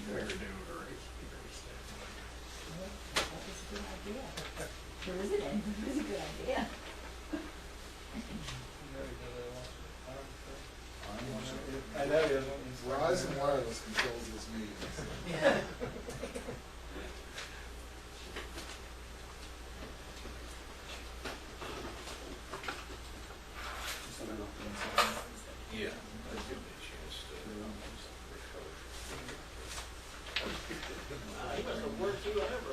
Never do it or stay. That was a good idea. There isn't any, it was a good idea. I know he doesn't. Verizon Wireless controls this meeting. Yeah. Yeah, that'd give me a chance to recover. He must have worked you over.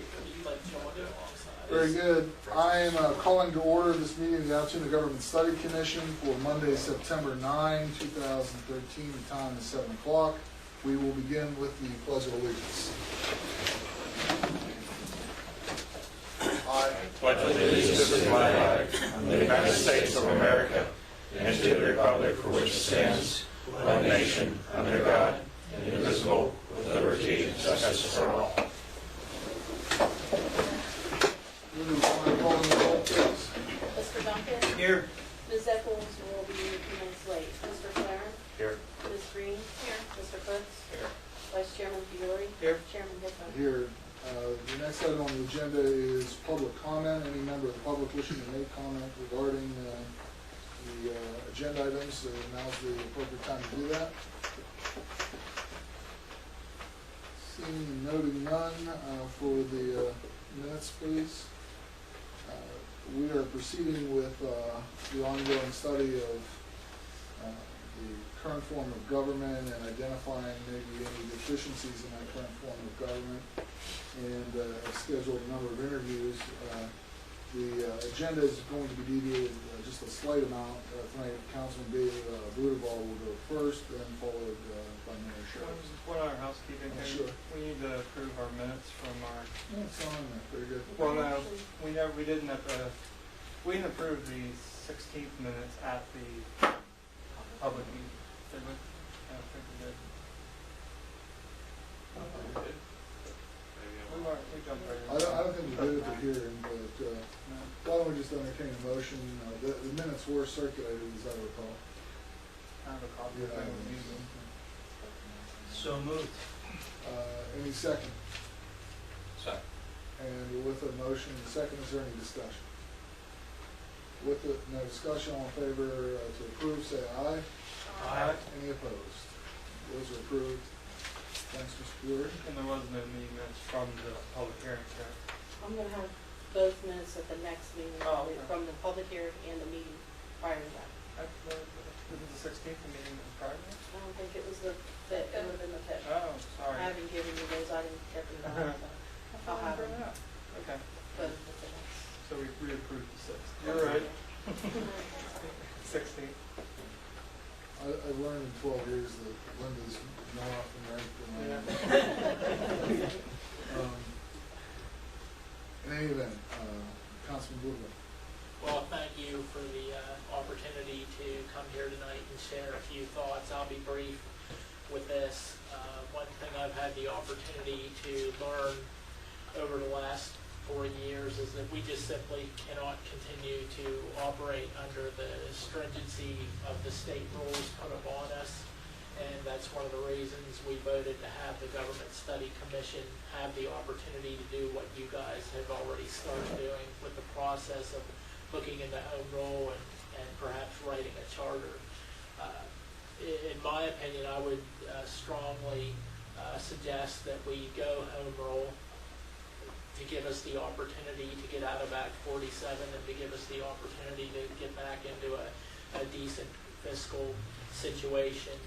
You like joined it alongside. Very good. I am calling to order this meeting of the Altoona Government Study Commission for Monday, September 9, 2013. The time is 7 o'clock. We will begin with the Pledge of Allegiance. I pledge allegiance to the flag of the United States of America and to the republic for which it stands, one nation, under God, indivisible, with liberty and justice for all. Mr. Duncan? Here. Ms. Echols will be a few minutes late. Mr. Claren? Here. Ms. Green? Here. Mr. Foots? Here. Vice Chairman Fiore? Here. Chairman Hippo? Here. The next item on the agenda is public comment. Any member of the public wishing to make comment regarding the agenda items, now's the appropriate time to do that. Seeing and noting none, for the minutes, please. We are proceeding with the ongoing study of the current form of government and identifying maybe any deficiencies in that current form of government, and have scheduled a number of interviews. The agenda is going to be deviated just a slight amount. Tonight, Councilman Dave Bluderval will go first, then followed by Mayor Sharps. One other housekeeping thing. Sure. We need to approve our minutes from our. Yeah, it's on there. Very good. Well, no, we didn't approve the 16th minutes at the public meeting. Did we? I don't think we did. We jumped right in. I don't think we did at the hearing, but why don't we just entertain a motion? The minutes were circulated, as I recall. I have a copy of Yeah, I it. don't use them. So moved. Any second? Second. And with a motion and second, is there any discussion? With it, no discussion, all in favor to approve, say aye. Aye. Any opposed? Those are approved. Thanks, Mr. Brewer. And there was no meeting minutes from the public hearing, correct? I'm going to have both minutes at the next meeting, Oh, okay. from the public hearing and the meeting prior to that. This is the 16th meeting prior to that? I don't think it was the fifth, it would have been the fifth. Oh, I sorry. haven't given you those, I didn't get them down, so I'll have them Okay, both at the next. so we reapproved the 6th. You're right. 16th. I've learned in 12 years that Linda's more often right than I am. In any event, Councilman Bluderval. Well, thank you for the opportunity to come here tonight and share a few thoughts. I'll be brief with this. One thing I've had the opportunity to learn over the last 4 years is that we just simply cannot continue to operate under the stringency of the state rules put upon us. And that's one of the reasons we voted to have the Government Study Commission have the opportunity to do what you guys have already started doing with the process of looking into home rule and perhaps writing a charter. In my opinion, I would strongly suggest that we go home rule to give us the opportunity to get out of Act 47 and to give us the opportunity to get back into a decent fiscal situation.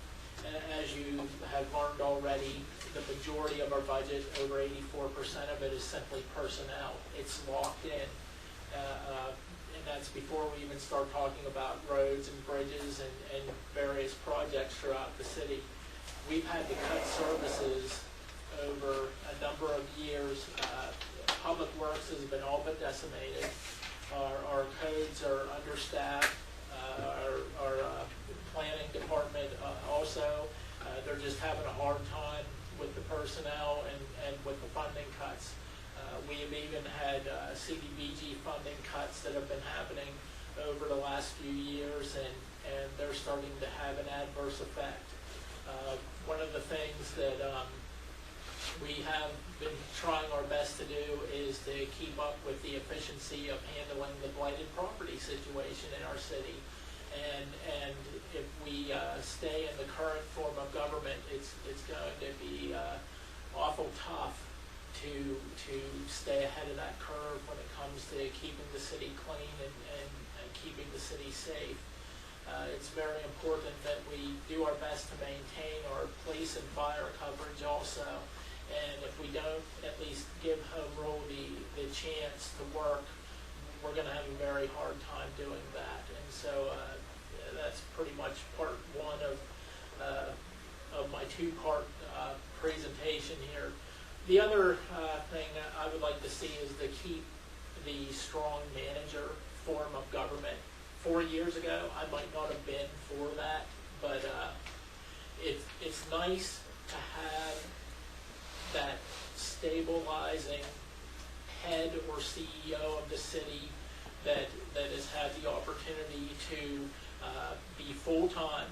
As you have learned already, the majority of our budget, over 84% of it, is simply personnel. It's locked in. And that's before we even start talking about roads and bridges and various projects throughout the city. We've had to cut services over a number of years. Public Works has been all but decimated. Our codes are understaffed. Our planning department also, they're just having a hard time with the personnel and with the funding cuts. We have even had CDBG funding cuts that have been happening over the last few years, and they're starting to have an adverse effect One of the things that we have been trying our best to do is to keep up with the efficiency of handling the blighted property situation in our city. And if we stay in the current form of government, it's going to be awful tough to stay ahead of that curve when it comes to keeping the city clean and keeping the city safe. It's very important that we do our best to maintain our police and fire coverage also. And if we don't at least give Home Rule the chance to work, we're going to have a very hard time doing that. And so that's pretty much part one of my two-part presentation here. The other thing I would like to see is to keep the strong manager form of government. 4 years ago, I might not have been for that, but it's nice to have that stabilizing head or CEO of the city that has had the opportunity to be full-time,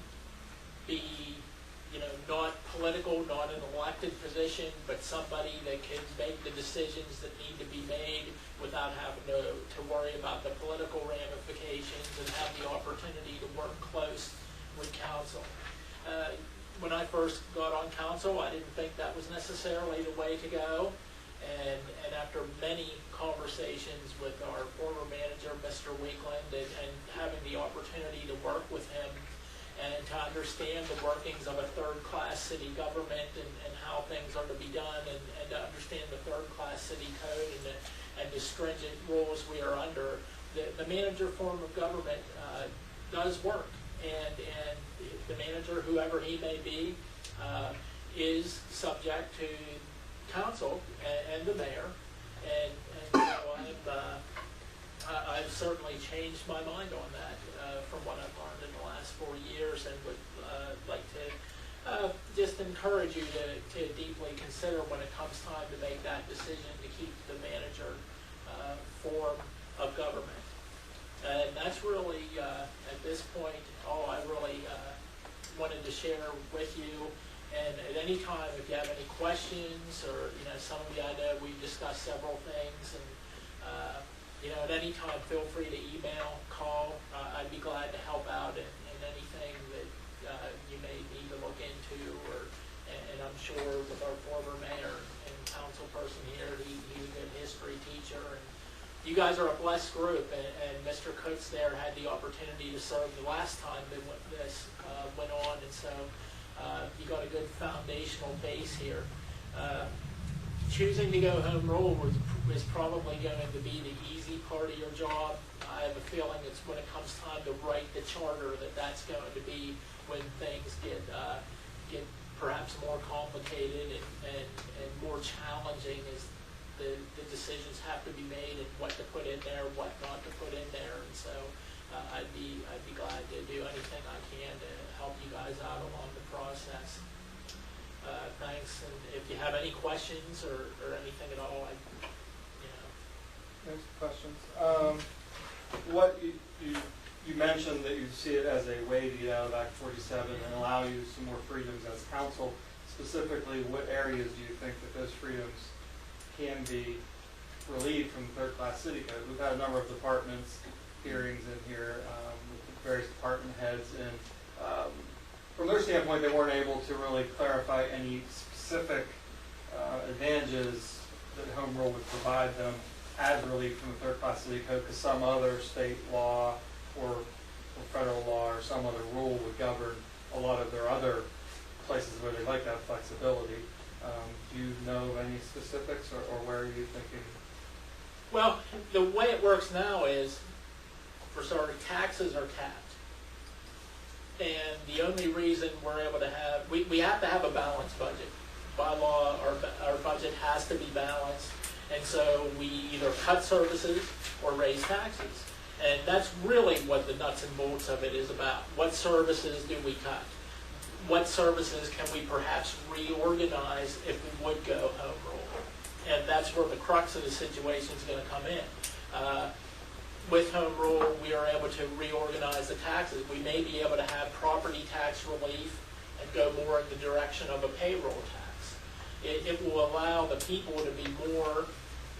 be not political, not an elected position, but somebody that can make the decisions that need to be made without having to worry about the political ramifications and have the opportunity to work close with council. When I first got on council, I didn't think that was necessarily the way to go. And after many conversations with our former manager, Mr. Weekland, and having the opportunity to work with him and to understand the workings of a third-class city government and how things are to be done, and to understand the third-class city code and the stringent rules we are under, the manager form of government does work. And the manager, whoever he may be, is subject to council and the mayor. And so I've certainly changed my mind on that from what I've learned in the last 4 years, and would like to just encourage you to deeply consider when it comes time to make that decision to keep the manager form of government. And that's really, at this point, all I really wanted to share with you. And at any time, if you have any questions, or some of you, I know we've discussed several things, and at any time, feel free to email, call. I'd be glad to help out in anything that you may need to look into. And I'm sure with our former mayor and council person here, he's a good history teacher. And you guys are a blessed group, and Mr. Coates there had the opportunity to serve the last time that this went on, and so you got a good foundational base here. Choosing to go home rule is probably going to be the easy part of your job. I have a feeling it's when it comes time to write the charter that's going to be when things get perhaps more complicated and more challenging as the decisions have to be made, and what to put in there, what not to put in there. And so I'd be glad to do anything I can to help you guys out along the process. Thanks, and if you have any questions or anything at all, Thanks for questions. What you mentioned that you see it as a way to get out of Act 47 and allow you some more freedoms as council. Specifically, what areas do you think that those freedoms can be relieved from the third-class city code? We've had a number of departments hearings in here with various department heads, and from their standpoint, they weren't able to really clarify any specific advantages that home rule would provide them as relief from the third-class city code, because some other state law or federal law or some other rule would govern a lot of their other places where they like that flexibility. Do you know of any specifics, or where are you thinking? well, the way it works now is, for starters, taxes are capped. And the only reason we're able to have, we have to have a balanced budget. By law, our budget has to be balanced. And so we either cut services or raise taxes. And that's really what the nuts and bolts of it is about. What services do we cut? What services can we perhaps reorganize if we would go home rule? And that's where the crux of the situation is going to come in. With home rule, we are able to reorganize the taxes. We may be able to have property tax relief and go more in the direction of a payroll tax. It will allow the people to be more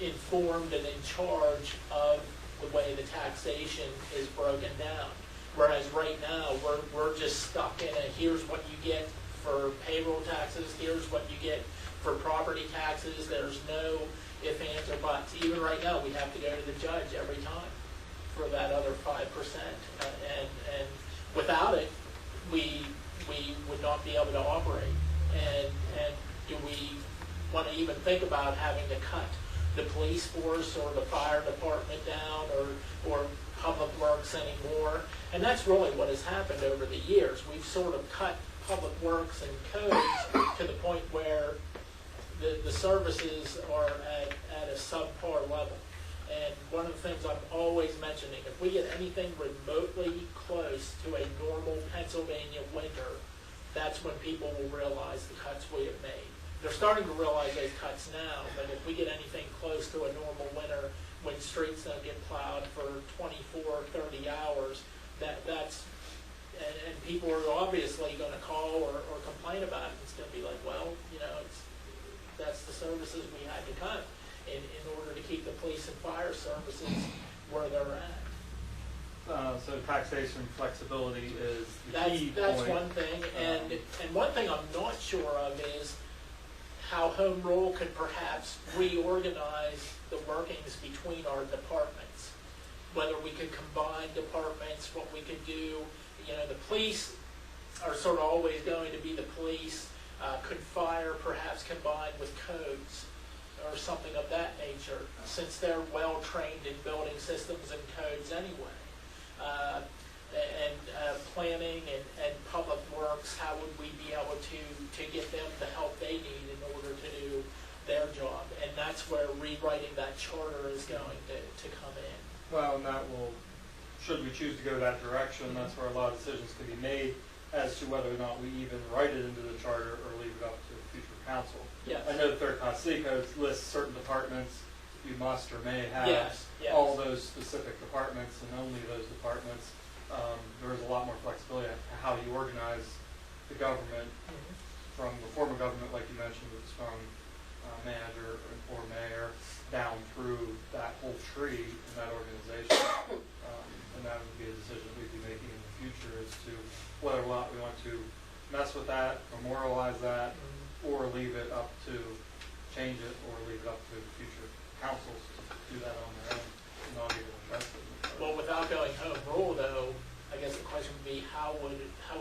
informed and in charge of the way the taxation is broken down. Whereas right now, we're just stuck in a, here's what you get for payroll taxes, here's what you get for property taxes, there's no ifs, ands, or buts. Even right now, we have to go to the judge every time for that other 5%. And without it, we would not be able to operate. And do we want to even think about having to cut the police force or the fire department down or public works anymore? And that's really what has happened over the years. We've sort of cut public works and codes to the point where the services are at a subpar level. And one of the things I'm always mentioning, if we get anything remotely close to a normal Pennsylvania winter, that's when people will realize the cuts we have made. They're starting to realize those cuts now, but if we get anything close to a normal winter, when streets don't get plowed for 24, 30 hours, that's, and people are obviously going to call or complain about it. It's going to be like, well, you know, that's the services we had to cut in order to keep the police and fire services where they're at. So taxation flexibility is the key That's point. one thing, and one thing I'm not sure of is how Home Rule could perhaps reorganize the workings between our departments. Whether we could combine departments, what we could do. You know, the police are sort of always going to be the police. Could fire perhaps combine with codes or something of that nature, since they're well trained in building systems and codes anyway. Planning and public works, how would we be able to get them the help they need in order to do their job? And that's where rewriting that charter is going to come in. Well, and that will, should we choose to go that direction, that's where a lot of decisions can be made as to whether or not we even write it into the charter or leave it up to future council. Yes. I know the Third Class City Code lists certain departments you must or may have. Yes, yes. All those specific departments and only those departments. There is a lot more flexibility in how you organize the government from the form of government, like you mentioned, with a strong manager or mayor, down through that whole tree in that organization. And that would be a decision we'd be making in the future as to whether or not we want to mess with that, memorialize that, or leave it up to, change it, or leave it up to future councils to do that on their own, and not even address it. Well, without going Home Rule, though, I guess the question would be how would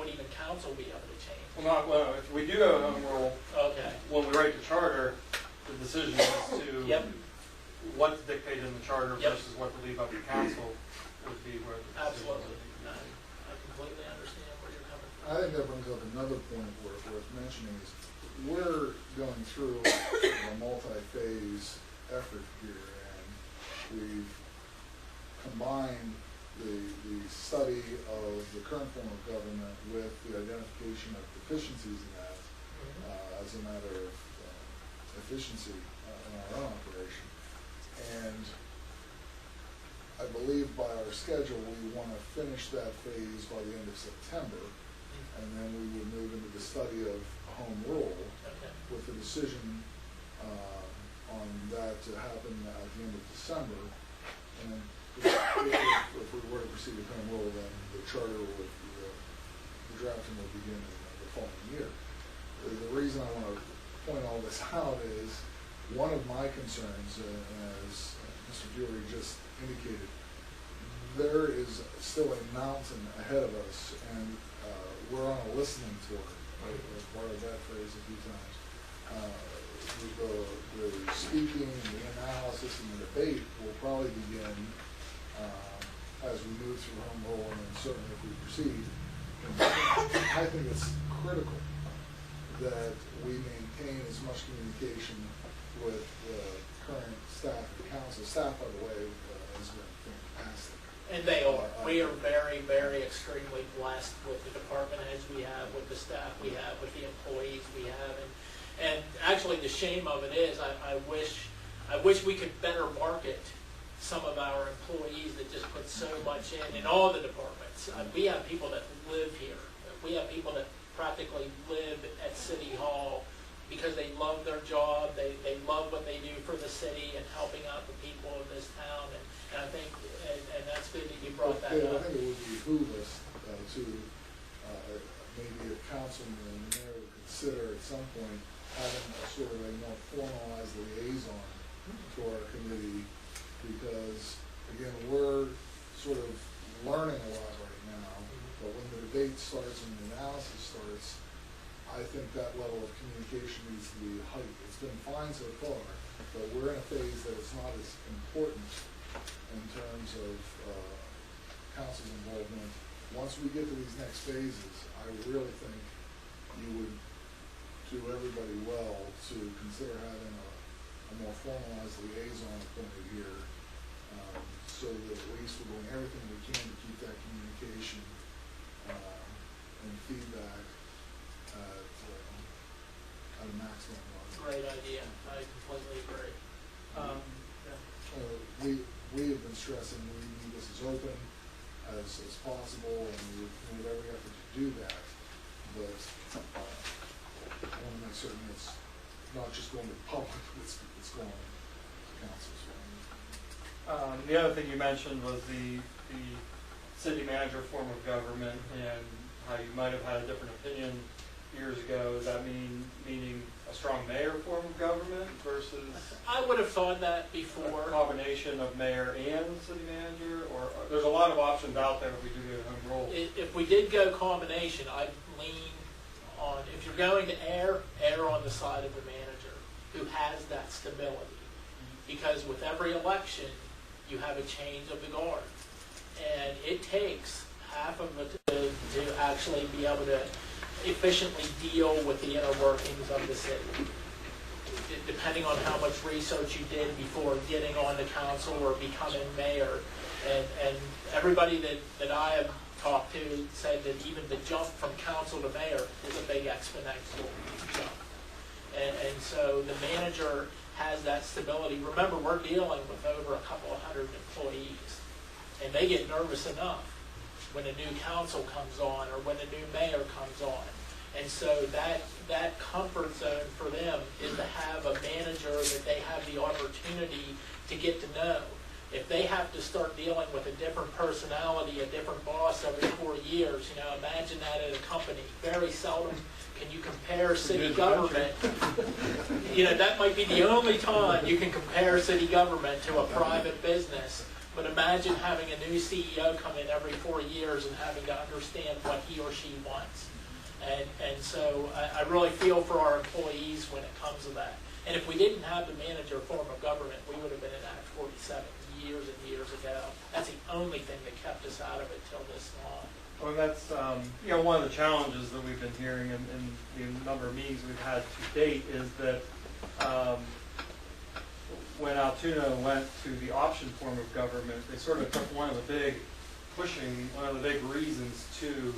even council be able to change? Well, if we do go Home Rule, Okay. when we write the charter, the decision is to Yep. what's dictated in the charter Yep. versus what to leave up to council would be where the decision Absolutely. would be made. I completely understand where you're coming from. I think that brings up another point worth mentioning is we're going through a multi-phase effort here, and we've combined the study of the current form of government with the identification of deficiencies in that as a matter of efficiency in our own operation. And I believe by our schedule, we want to finish that phase by the end of September, and then we would move into the study of Home Rule Okay. with the decision on that to happen at the end of December. And if we were to proceed with Home Rule, then the charter would, the drafting would begin in the following year. The reason I want to point all this out is one of my concerns, as Mr. Jury just indicated, there is still a mountain ahead of us, and we're on a listening tour. I've borrowed that phrase a few times. The speaking, the analysis, and the debate will probably begin as we move through Home Rule, and then certainly if we proceed. And I think it's critical that we maintain as much communication with the current staff of the council. Staff, by the way, has been fantastic. And they are. We are very, very extremely blessed with the department heads we have, with the staff we have, with the employees we have. And actually the shame of it is I wish we could better market some of our employees that just put so much in all the departments. We have people that live here. We have people that practically live at City Hall because they love their job, they love what they do for the city and helping out the people of this town, and I think, and that's good that you brought that David, I up. think it would behoove us to maybe a councilman and the mayor would consider at some point having a sort of a more formalized liaison to our committee, because, again, we're sort of learning a lot right now, but when the debate starts and the analysis starts, I think that level of communication needs to be heightened. It's been fine so far, but we're in a phase that it's not as important in terms of council's involvement. Once we get to these next phases, I really think you would do everybody well to consider having a more formalized liaison appointed here, so that at least we're doing everything we can to keep that communication and feedback at a maximum level. Great idea, I completely agree. We have been stressing we need this as open as possible, and we would do every effort to do that, but I want to make certain it's not just going to the public, it's going to council. The other thing you mentioned was the city manager form of government and how you might have had a different opinion years ago. Does that meaning a strong mayor form of government versus I would have thought that a before. combination of mayor and city manager? Or there's a lot of options out there if we do get a home rule. If we did go combination, I'd lean on, if you're going to err on the side of the manager who has that stability. Because with every election, you have a change of the guard. And it takes half of it to actually be able to efficiently deal with the inner workings of the city. Depending on how much research you did before getting on the council or becoming mayor. And everybody that I have talked to said that even the jump from council to mayor is a big exponential jump. And so the manager has that stability. Remember, we're dealing with over a couple of hundred employees, and they get nervous enough when a new council comes on or when a new mayor comes on. And so that comfort zone for them is to have a manager that they have the opportunity to get to know. If they have to start dealing with a different personality, a different boss every 4 years, imagine that at a company. Very seldom can you compare city government. That might be the only time you can compare city government to a private business. But imagine having a new CEO come in every 4 years and having to understand what he or she wants. And so I really feel for our employees when it comes to that. And if we didn't have the manager form of government, we would have been in Act 47 years and years ago. That's the only thing that kept us out of it till this long. Well, that's one of the challenges that we've been hearing in the number of meetings we've had to date is that when Altoona went to the option form of government, they sort of took one of the big reasons to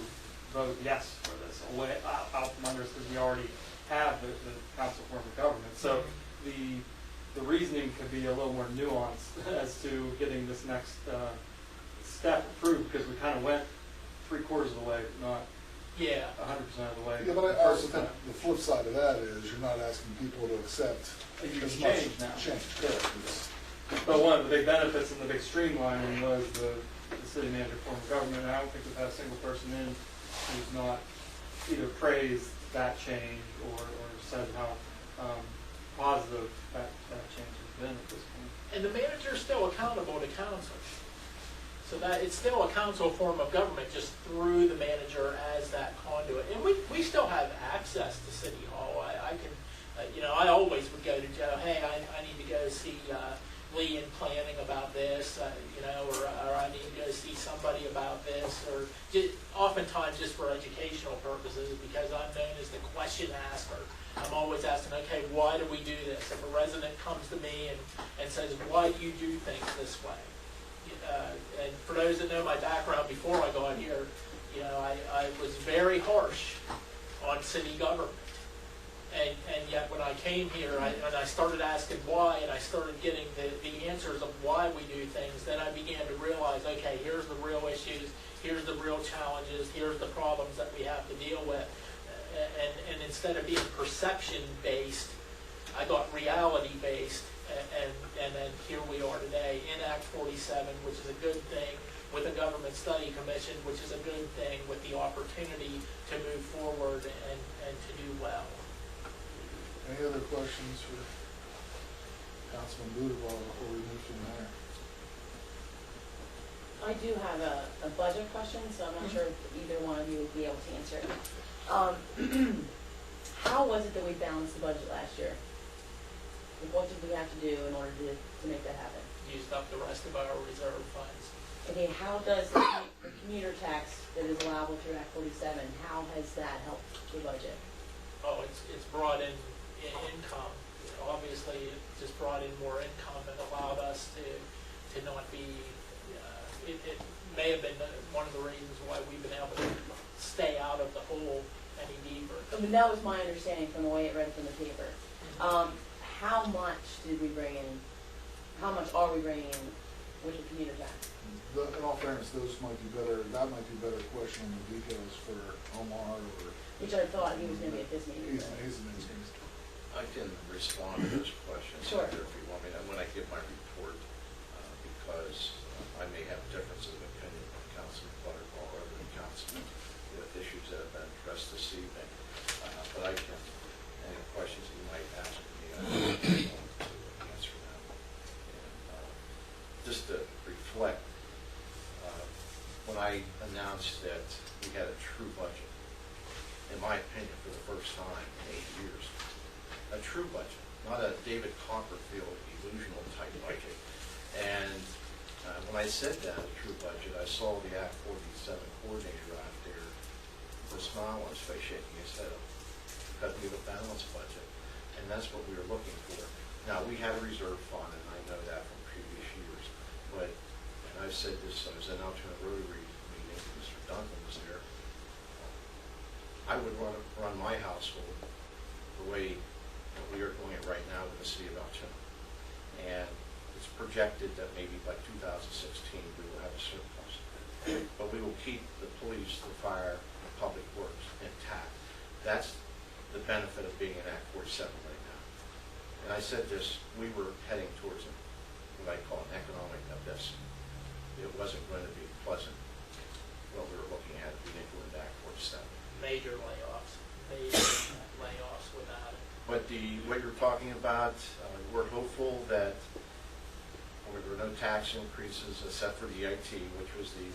vote yes for this away out from under us because we already have the council form of government. So the reasoning could be a little more nuanced as to getting this next step approved, because we kind of went 3/4 of the way, not 100% of the way. Yeah, but I also think the flip side of that is you're not asking people to accept a huge as much change now. change. Correct. It's- But one of the big benefits and the big streamlining was the city manager form of government. And I don't think we've had a single person in who's not either praised that change or said how positive that change has been at this point. And the manager is still accountable to council. So that it's still a council form of government, just through the manager as that conduit. And we still have access to City Hall. I can, I always would go to Joe, hey, I need to go see Lee in planning about this, or I need to go see somebody about this, or oftentimes just for educational purposes, because I'm known as the question asker. I'm always asking, okay, why do we do this? If a resident comes to me and says, why do you do things this way? And for those that know my background before I got here, I was very harsh on city government. And yet when I came here and I started asking why, and I started getting the answers of why we do things, then I began to realize, okay, here's the real issues, here's the real challenges, here's the problems that we have to deal with. instead of being perception-based, I got reality-based, and then here we are today in Act 47, which is a good thing, with a government study commission, which is a good thing, with the opportunity to move forward and to do well. Any other questions for Councilman Budabar before we move from there? I do have a budget question, so I'm not sure if either one of you would be able to answer it. How was it that we balanced the budget last year? Like, what did we have to do in order to make that happen? Used up the rest of our reserve funds. Okay, how does the commuter tax that is allowable through Act 47, how has that helped the budget? Oh, it's brought in income. Obviously, it just brought in more income and allowed us to not be, it may have been one of the reasons why we've been able to stay out of the hole any deeper. I mean, that was my understanding from the way it read from the paper. How much did we bring in, how much are we bringing in with the commuter tax? In all fairness, those might be better, that might be a better question on the details for Omar or. Which I thought he was gonna be at this meeting. He's but- in his meeting. I can respond to those questions Sure. later if you want me, when I give my report, because I may have differences of opinion with Councilman Butterball or other councilmen with issues that have been addressed this evening. But I can, any questions you might ask me, I'm willing to answer them. And just to reflect, when I announced that we had a true budget, in my opinion, for the first time in 8 years, a true budget, not a David Copperfield illusional type budget. And when I said that, a true budget, I saw the Act 47 coordinator out there with a smile on his face, shaking his head up, because we have a balanced budget, and that's what we were looking for. Now, we had a reserve fund, and I know that from previous years, but, and I've said this, I was in Altoona Rotary meeting, Mr. Duncan was there, I would run my household the way we are doing it right now in the city of Altoona. And it's projected that maybe by 2016 we will have a surplus. But we will keep the police, the fire, the public works intact. That's the benefit of being in Act 47 right now. And I said this, we were heading towards what I call an economic abyss. It wasn't going to be pleasant what we were looking at being into Act 47. Major layoffs without it. But what you're talking about, we're hopeful that there were no tax increases except for the EIT, which was the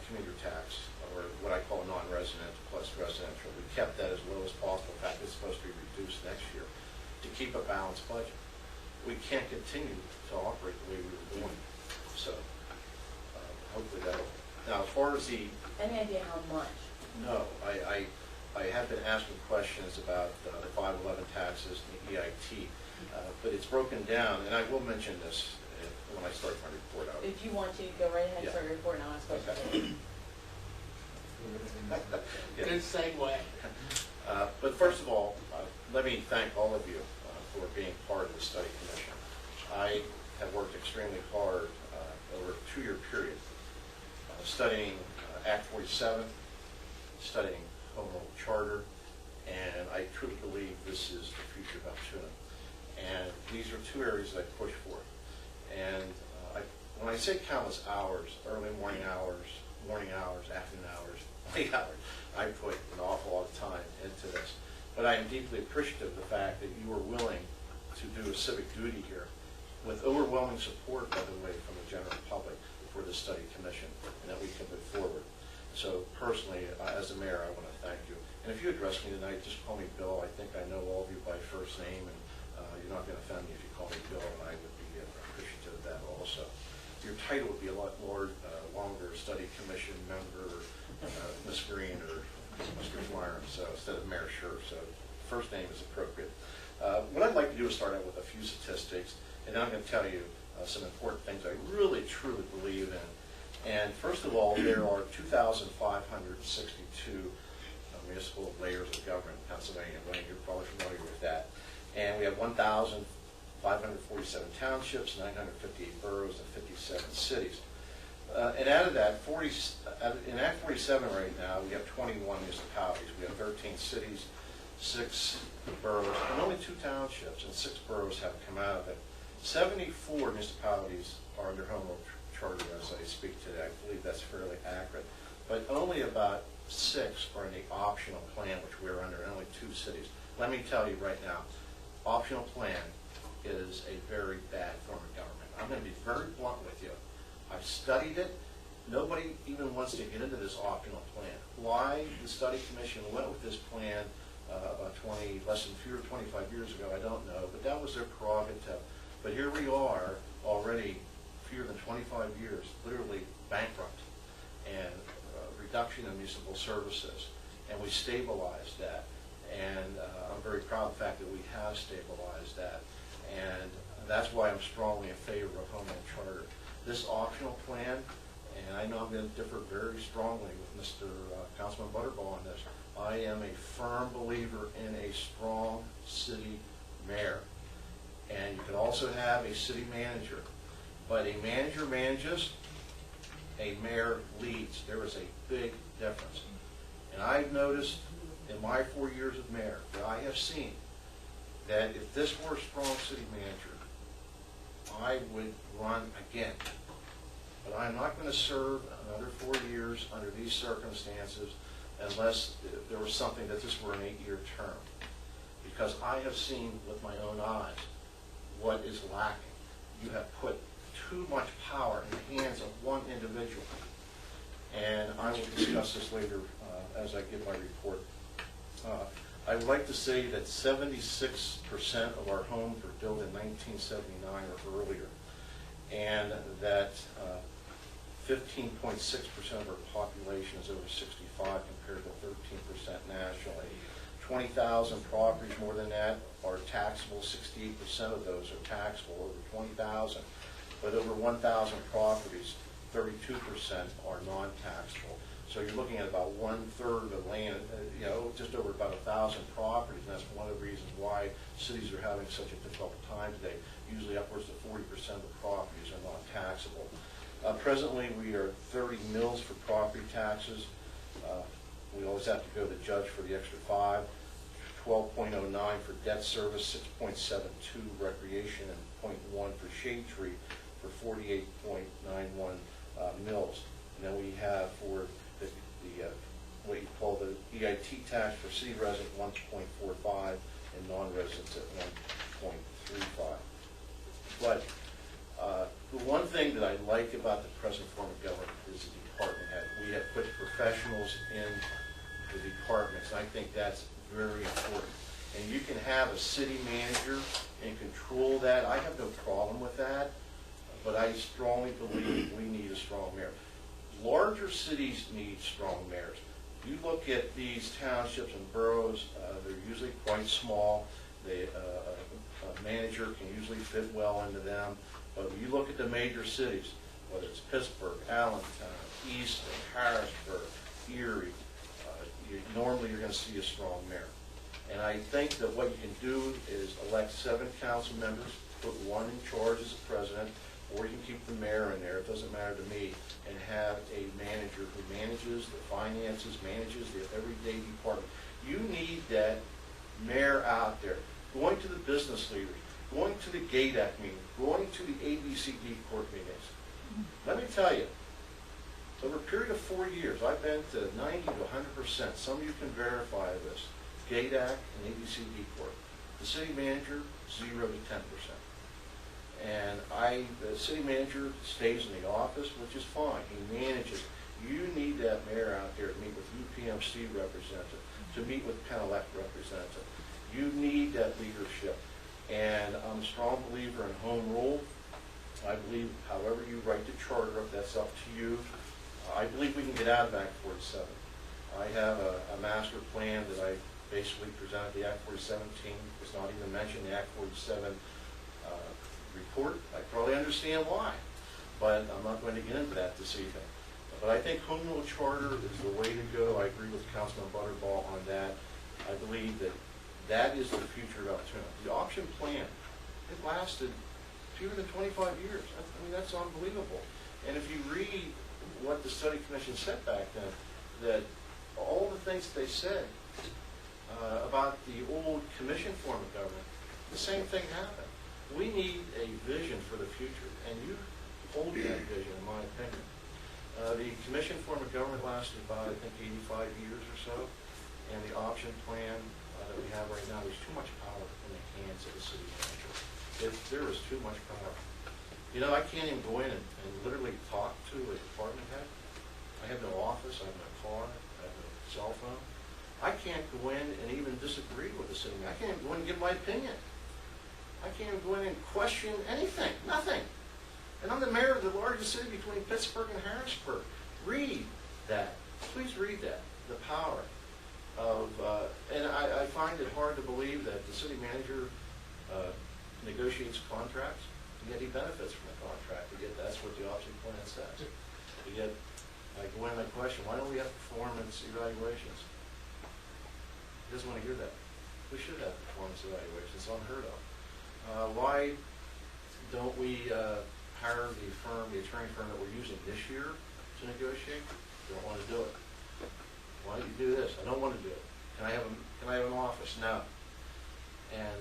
commuter tax, or what I call non-resident plus residential. We kept that as low as possible. In fact, it's supposed to be reduced next year to keep a balanced budget. We can't continue to operate the way we were doing. So hopefully that'll. Now, as far as the Any idea how much? no, I have been asking questions about the 511 taxes and the EIT, but it's broken down, and I will mention this when I start my report out. If you want to, go right ahead and Yeah. start your report, and I'll ask questions. Okay. Yeah. Good segue. But first of all, let me thank all of you for being part of the study commission. I have worked extremely hard over a 2-year period studying Act 47, studying Home Rule Charter, and I truly believe this is the future of Altoona. And these are 2 areas that I push for. And when I say countless hours, early morning hours, afternoon hours, late hours, I put an awful lot of time into this. But I am deeply appreciative of the fact that you are willing to do a civic duty here with overwhelming support, by the way, from the general public for the study commission, and that we can move forward. So personally, as the mayor, I want to thank you. And if you address me tonight, just call me Bill. I think I know all of you by first name, and you're not going to offend me if you call me Bill, and I would be appreciative of that also. Your title would be a lot more longer, study commission member, Ms. Green, or Mr. Flyer, so instead of Mayor Scherf. So first name is appropriate. What I'd like to do is start out with a few statistics, and then I'm going to tell you some important things I really, truly believe in. And first of all, there are 2,562 municipal layers of government in Pennsylvania. Wayne, you're probably familiar with that. And we have 1,547 townships, 958 boroughs, and 57 cities. And out of that, in Act 47 right now, we have 21 municipalities. We have 13 cities, 6 boroughs, and only 2 townships, and 6 boroughs have come out of it. 74 municipalities are under home rule charter as I speak today. I believe that's fairly accurate. But only about 6 are in the optional plan, which we're under, and only 2 cities. Let me tell you right now, optional plan is a very bad form of government. I'm going to be very blunt with you. I've studied it. Nobody even wants to get into this optional plan. Why the study commission went with this plan about 25 years ago, I don't know, but that was their prerogative. But here we are, already fewer than 25 years, literally bankrupt, and reduction in municipal services, and we stabilized that. And I'm very proud of the fact that we have stabilized that, and that's why I'm strongly in favor of home rule charter. This optional plan, and I know I'm going to differ very strongly with Mr. Councilman Butterball on this, I am a firm believer in a strong city mayor. And you can also have a city manager, but a manager manages, a mayor leads. There is a big difference. And I've noticed in my 4 years of mayor that I have seen that if this were a strong city manager, I would run again. But I'm not going to serve another 4 years under these circumstances unless there was something that this were an 8-year term. Because I have seen with my own eyes what is lacking. You have put too much power in the hands of one individual. And I will discuss this later as I give my report. I would like to say that 76% of our homes were built in 1979 or earlier, and that 15.6% of our population is over 65 compared to 13% nationally. 20,000 properties, more than that, are taxable. 68% of those are taxable, over 20,000. But over 1,000 properties, 32% are non-taxable. So you're looking at about 1/3 of the land, just over about 1,000 properties. And that's one of the reasons why cities are having such a difficult time today. Usually upwards of 40% of the properties are non-taxable. Presently, we are 30 mills for property taxes. We always have to go to the judge for the extra 5. 12.09 for debt service, 6.72 recreation, and 0.1 for shade tree for 48.91 mills. And then we have for the what you call the EIT tax for city resident 1.45 and non-residents at 1.35. But the one thing that I like about the present form of government is the department head. We have put professionals in the departments, and I think that's very important. And you can have a city manager and control that. I have no problem with that, but I strongly believe we need a strong mayor. Larger cities need strong mayors. You look at these townships and boroughs, they're usually quite small. A manager can usually fit well into them. But when you look at the major cities, whether it's Pittsburgh, Allentown, Easton, Harrisburg, Erie, normally you're going to see a strong mayor. And I think that what you can do is elect 7 council members, put 1 in charge as a president, or you can keep the mayor in there, it doesn't matter to me, and have a manager who manages the finances, manages the everyday department. You need that mayor out there, going to the business leaders, going to the GADAC meeting, going to the ABCD court meetings. Let me tell you, over a period of 4 years, I've been to 90 to 100%. Some of you can verify this. GADAC and ABCD court. The city manager, 0 to 10%. And the city manager stays in the office, which is fine. He manages. You need that mayor out there to meet with UPMC representative, to meet with Penelec representative. You need that leadership. And I'm a strong believer in home rule. I believe however you write the charter up, that's up to you. I believe we can get out of Act 47. I have a master plan that I basically presented the Act 47 team. It's not even mentioned in the Act 47 report. I probably understand why, but I'm not going to get into that this evening. But I think home rule charter is the way to go. I agree with Councilman Butterball on that. I believe that is the future opportunity. The option plan, it lasted fewer than 25 years. I mean, that's unbelievable. And if you read what the study commission said back then, that all the things they said about the old commission form of government, the same thing happened. We need a vision for the future, and you hold that vision, in my opinion. The commission form of government lasted about, I think, 85 years or so, and the option plan that we have right now, there's too much power in the hands of the city manager. There is too much power. You know, I can't even go in and literally talk to a department head. I have no office, I have no car, I have no cell phone. I can't go in and even disagree with the city manager. I can't even go in and give my opinion. I can't even go in and question anything, nothing. And I'm the mayor of the largest city between Pittsburgh and Harrisburg. Read that. Please read that. The power of, and I find it hard to believe that the city manager negotiates contracts, and yet he benefits from the contract. Yet that's what the option plan says. Yet, I go in and I question, why don't we have performance evaluations? He doesn't want to hear that. We should have performance evaluations. It's unheard of. Why don't we hire the attorney firm that we're using this year to negotiate? Don't want to do it. Why don't you do this? I don't want to do it. Can I have an office? No. And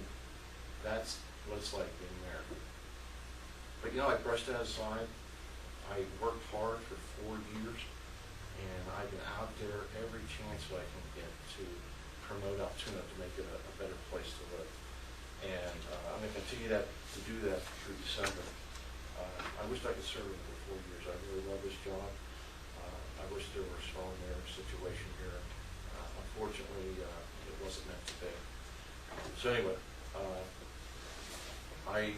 that's what it's like being mayor. But you know, I brushed that aside. I worked hard for 4 years, and I've been out there every chance that I can get to promote Altoona to make it a better place to live. And I'm going to continue to do that through December. I wish I could serve for 4 years. I really love this job. I wish there were a strong mayor situation here. Unfortunately, it wasn't meant to be. So anyway, I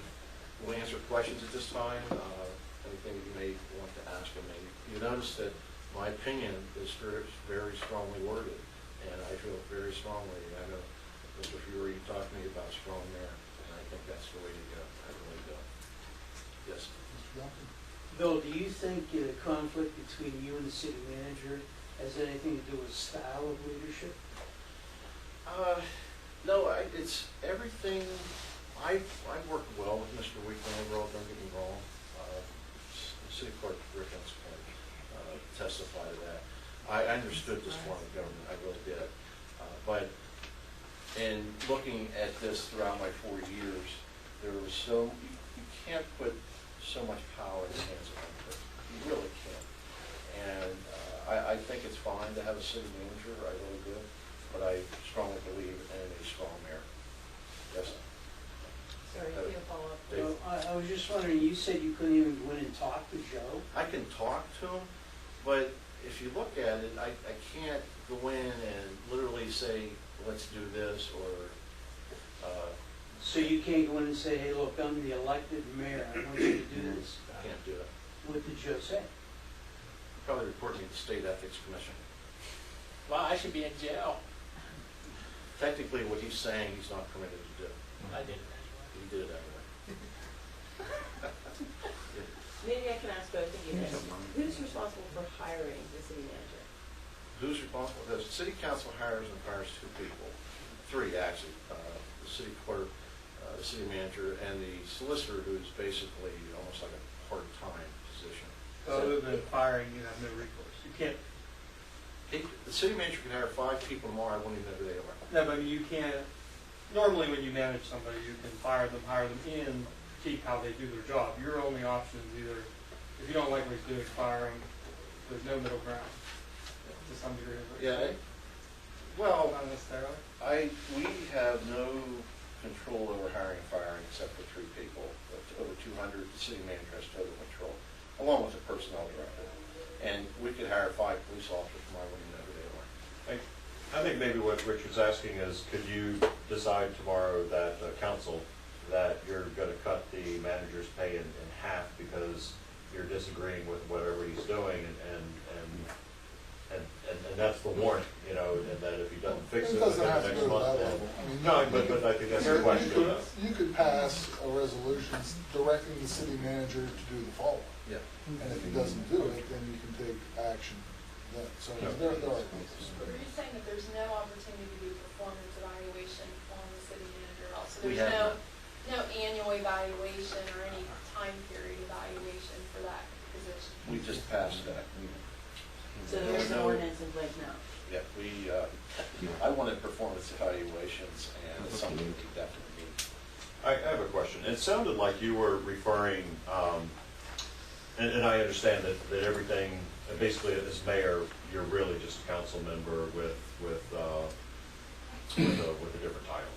will answer questions at this time. Anything that you may want to ask of me. You notice that my opinion is very strongly worded, and I feel very strongly. I know, Mr. Fury, you talked to me about strong mayor, and I think that's the way to go. I really do. Yes. Mr. Duncan? Bill, do you think the conflict between you and the city manager has anything to do with style of leadership? No, it's everything. I worked well with Mr. Weekman overall, don't get me wrong. City Clerk Rickens can testify to that. I understood this form of government, I really did. But in looking at this throughout my 4 years, there was you can't put so much power in the hands of one person. You really can't. And I think it's fine to have a city manager, I really do. But I strongly believe in a strong mayor. Yes. Sorry, you have a follow-up. Well, I was just wondering, you said you couldn't even go in and talk to Joe? I can talk to him, but if you look at it, I can't go in and literally say, let's do this, or... So you can't go in and say, hey, look, I'm the elected mayor, I want you to do this? I can't do it. What did Joe say? Probably report me to the State Ethics Commission. Well, I should be in jail. Technically, what he's saying, he's not permitted to do. I did it He did it anyway. Maybe I can ask both of you this. Who's responsible for hiring the city manager? Who's responsible? The city council hires and fires 2 people. 3, actually. The city clerk, the city manager, and the solicitor, who's basically almost like a part-time position. Other than firing, you have no recourse. You can't, The city manager can hire 5 people more, I wouldn't even know who they are. no, but you can't, normally when you manage somebody, you can fire them, hire them in, keep how they do their job. Your only option is either, if you don't like what he's doing, fire him. There's no middle ground, to some degree. Yeah, well, Not necessarily. we have no control over hiring and firing except for 3 people. Over 200, the city manager has total control, along with the personnel director. And we could hire 5 police officers from I wouldn't even know who they are. I think maybe what Richard's asking is, could you decide tomorrow that council that you're going to cut the manager's pay in half because you're disagreeing with whatever he's doing, and that's the warrant, you know, and that if he doesn't fix it It doesn't within have the to next go to month, that then. level. I mean, No, but I think that's the question. You could pass a resolution directing the city manager to do the following. Yeah. And if he doesn't do it, then you can take action. So there are ways. Are you saying that there's no opportunity to do performance evaluation on the city manager at all? So We there's have no annual evaluation or any time period evaluation for that position? We just passed that. So there's an ordinance in place now. Yeah, I wanted performance evaluations, and it's something we definitely need. I have a question. It sounded like you were referring, and I understand that everything, basically as mayor, you're really just a council member with a different title.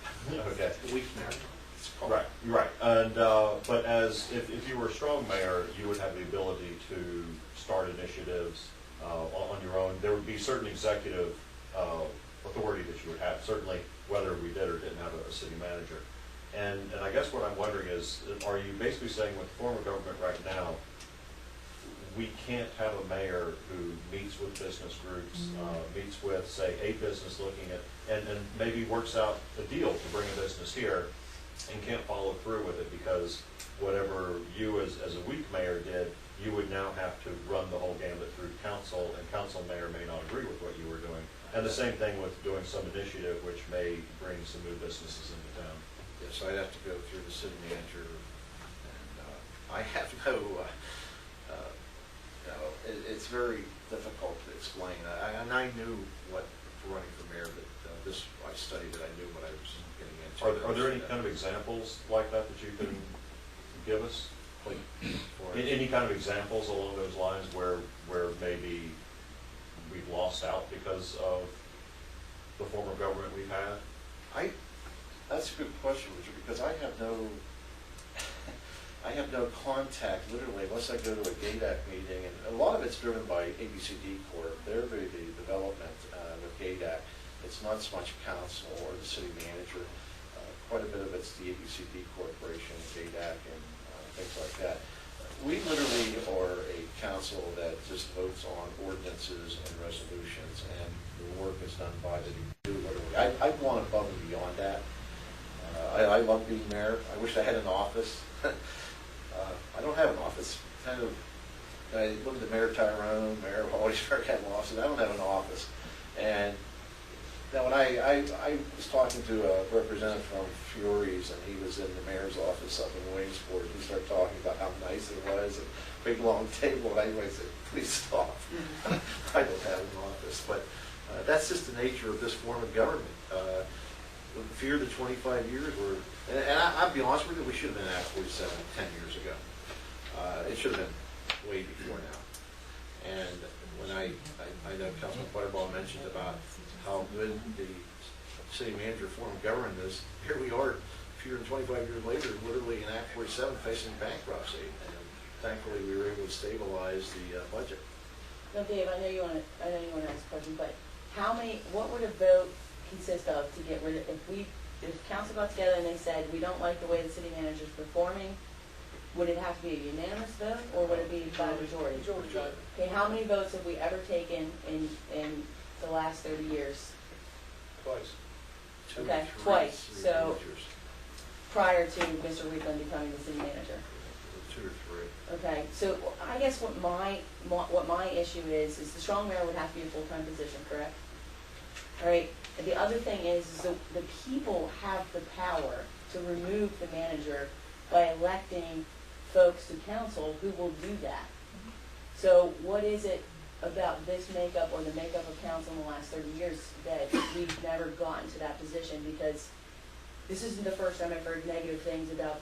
Okay. Weak mayor. It's called. Right. And, but if you were a strong mayor, you would have the ability to start initiatives on your own. There would be certain executive authority that you would have, certainly whether we did or didn't have a city manager. And I guess what I'm wondering is, are you basically saying with the form of government right now, we can't have a mayor who meets with business groups, meets with, say, a business looking at, and maybe works out a deal to bring a business here and can't follow through with it because whatever you as a weak mayor did, you would now have to run the whole gambit through council, and council may or may not agree with what you were doing. And the same thing with doing some initiative which may bring some new businesses into town. Yes, I'd have to go through the city manager, and I have no, it's very difficult to explain. And I knew what, for running for mayor, that I studied it, I knew what I was getting into. Are there any kind of examples like that that you can give us? Like, Any kind of examples along those lines where maybe we've lost out because of the form of government we've had? That's a good question, Richard, because I have no contact, literally, unless I go to a GADAC meeting, and a lot of it's driven by ABCD Corp. They're the development with GADAC. It's not so much council or the city manager. Quite a bit of it's the ABCD Corporation, GADAC, and things like that. We literally are a council that just votes on ordinances and resolutions, and the work is done by the literally. I've gone above and beyond that. I love being mayor. I wish I had an office. I don't have an office. I look at the Mayor Tyrone, Mayor Hollingsburg had an office. I don't have an office. And now when I was talking to a representative from Furey's, and he was in the mayor's office up in Williamsport, and he started talking about how nice it was, and big long table, and I said, please stop. I don't have an office. But that's just the nature of this form of government. Fear the 25 years were, and I'll be honest with you, we should have been at 47 10 years ago. It should have been way before now. And when I know Councilman Butterball mentioned about how good the city manager form of government is, here we are, fewer than 25 years later, literally in Act 47 facing bankruptcy. And thankfully, we were able to stabilize the budget. No, Dave, I know you want to ask a question, but what would a vote consist of to get rid of, if council got together and they said, we don't like the way the city manager's performing, would it have to be a unanimous vote, or would it be by majority? Majority. Okay, how many votes have we ever taken in the last 30 years? Twice. Two, Okay, three, twice. three So- managers. Prior to Mr. Wheatland becoming the city manager. 2 or 3. Okay, so I guess what my issue is the strong mayor would have to be a full-time position, correct? All right, and the other thing is the people have the power to remove the manager by electing folks to council who will do that. So what is it about this makeup or the makeup of council in the last 30 years that we've never gotten to that position? Because this isn't the first time I've heard negative things about,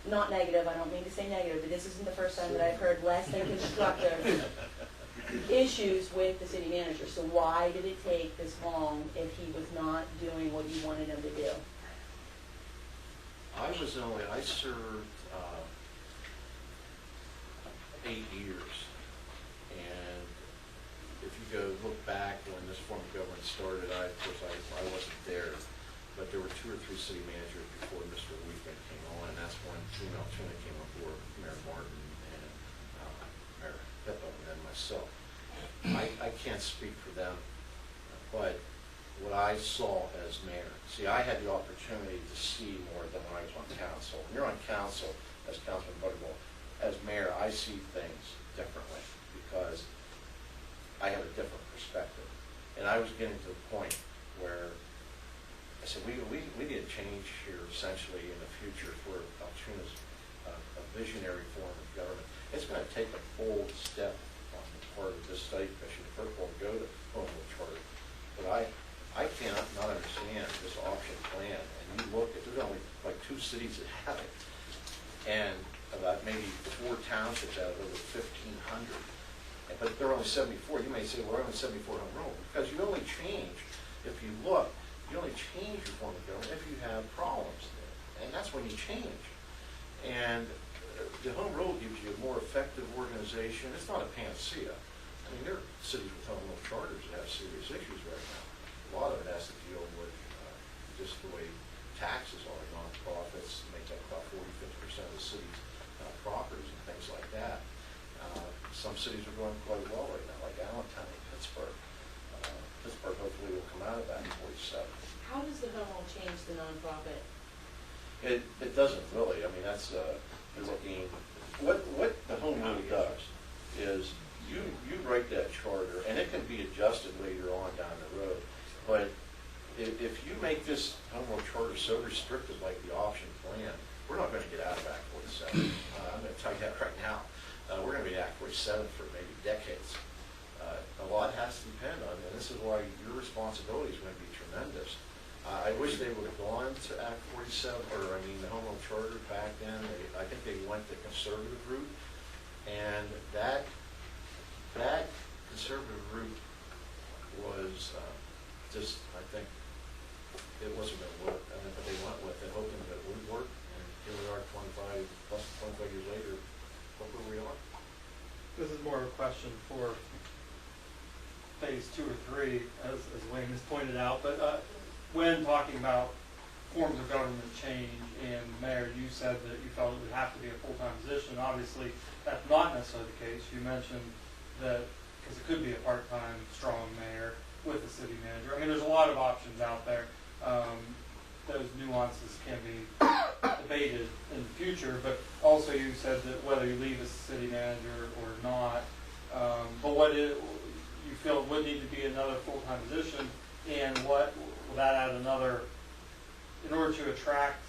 not negative, I don't mean to say negative, but this isn't the first time that I've heard less than constructive issues with the city manager. So why did it take this long if he was not doing what you wanted him to do? I served 8 years, and if you go look back when this form of government started, of course I wasn't there, but there were 2 or 3 city managers before Mr. Wheatland came on, and that's when Tuna came on board, Mayor Martin and Mayor Pippa, and then myself. I can't speak for them, but what I saw as mayor, see, I had the opportunity to see more than when I was on council. When you're on council, as Councilman Butterball, as mayor, I see things differently because I have a different perspective. And I was getting to the point where I said, we need a change here essentially in the future for Altoonah's a visionary form of government. It's going to take a bold step on the part of this study commission, first of all, to go to Homewood Charter. But I cannot not understand this option plan, and you look at, there's only like 2 cities that have it, and about maybe 4 townships out of over 1,500. But they're only 74. You may say, well, we're only 74 home rule, because you only change, if you look, you only change your form of government if you have problems there, and that's when you change. And the home rule gives you a more effective organization. It's not a panacea. I mean, there are cities with home rule charters that have serious issues right now. A lot of it has to deal with just the way taxes are. Nonprofits make up about 40–50% of the city's properties and things like that. Some cities are going quite well right now, like Allentown and Pittsburgh. Pittsburgh hopefully will come out of that in 47. How does the home rule change the nonprofit? It doesn't really. I mean, that's you're looking. What the home rule does is you write that charter, and it can be adjusted later on down the road. But if you make this home rule charter so restricted like the option plan, we're not going to get out of Act 47. I'm going to tell you that right now. We're going to be Act 47 for maybe decades. A lot has to depend on it, and this is why your responsibility is going to be tremendous. I wish they would have gone to Act 47, or I mean the home rule charter back then. I think they went the conservative route, and that conservative route was just, I think, it wasn't going to work. But they went with it, hoping that it would work, and here we are 25 years later, look where we are. This is more of a question for phase 2 or 3, as Wayne has pointed out, but when talking about forms of government change, and Mayor, you said that you felt it would have to be a full-time position. Obviously, that's not necessarily the case. You mentioned that, because it could be a part-time, strong mayor with a city manager. I mean, there's a lot of options out there. Those nuances can be debated in the future, but also you said that whether you leave as a city manager or not, but what you feel would need to be another full-time position, and what will that add another, in order to attract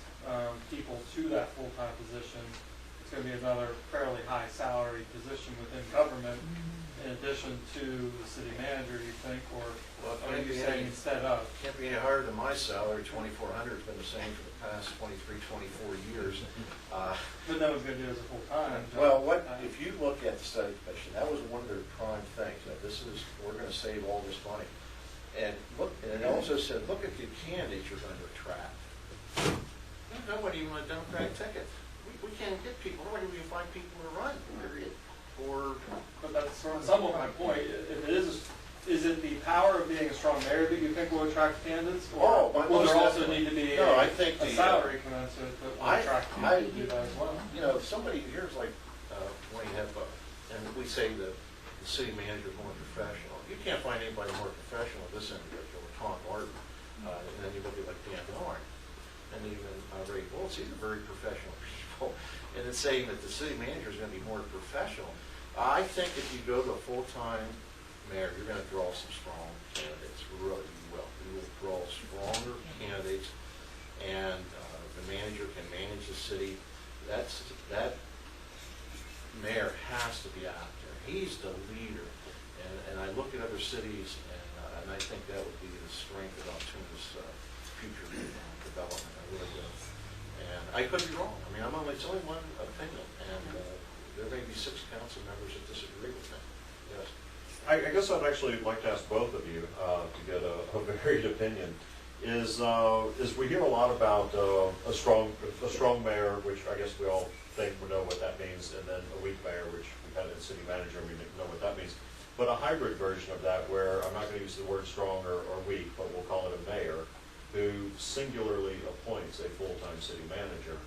people to that full-time position, it's going to be another fairly high salary position within government, in addition to the city manager, you think, or are you saying instead of? Can't be any higher than my salary. 2,400 has been the same for the past 23–24 years. But no one's going to do it as a full-time job. Well, if you look at the study commission, that was one of their prime things, that we're going to save all this money. And look, and it also said, look at the candidates you're going to attract. Nobody even want a Democratic ticket. We can't get people. Nobody will find people to run, period. But that's somewhat my point. If it is it the power of being a strong mayor that you think will attract candidates? Or will there also need to be a salary commensurate that will attract people to do that as well? You know, if somebody here's like Wayne Hepburn, and we say the city manager is more professional. You can't find anybody more professional than this individual, Tom Martin. And then you look at like Dan Dorn, and even Ray Bulls. These are very professional people. And it's saying that the city manager is going to be more professional. I think if you go to a full-time mayor, you're going to draw some strong candidates. Really, you will. You will draw stronger candidates, and the manager can manage the city. That mayor has to be out there. He's the leader. And I look at other cities, and I think that would be the strength of Altoon's future development. I really do. And I could be wrong. I mean, it's only one opinion, and there may be 6 council members that disagree with me. Yes. I guess I'd actually like to ask both of you to get a varied opinion. Is we hear a lot about a strong mayor, which I guess we all think we know what that means, and then a weak mayor, which we've had in city manager, we know what that means. But a hybrid version of that, where I'm not going to use the word strong or weak, but we'll call it a mayor, who singularly appoints a full-time city manager,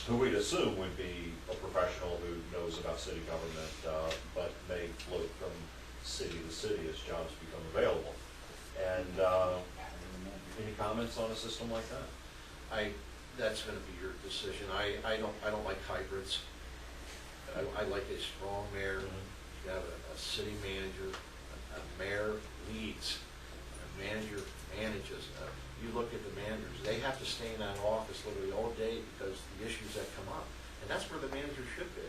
who we'd assume would be a professional who knows about city government, but may float from city to city as jobs become available. And any comments on a system like that? That's going to be your decision. I don't like hybrids. I like a strong mayor. You have a city manager. A mayor leads. A manager manages. You look at the managers, they have to stay in that office literally all day because the issues that come up. And that's where the manager should be.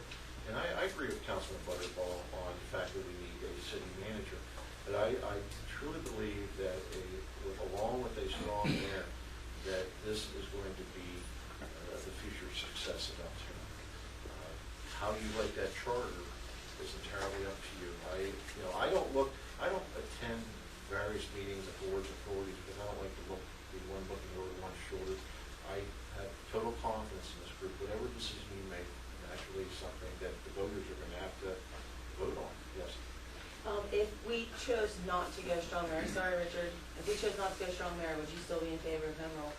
And I agree with Councilman Butterball on the fact that we need a city manager. But I truly believe that along with a strong mayor, that this is going to be the future success of Upton. How you write that charter is entirely up to you. I don't attend various meetings of boards and authorities because I don't like to be one looking over one's shoulder. I have total confidence in this group. Whatever decision you make, naturally something that the voters are going to have to vote on. Yes. If we chose not to go strong mayor, sorry Richard, if we chose not to go strong mayor, would you still be in favor of home rule?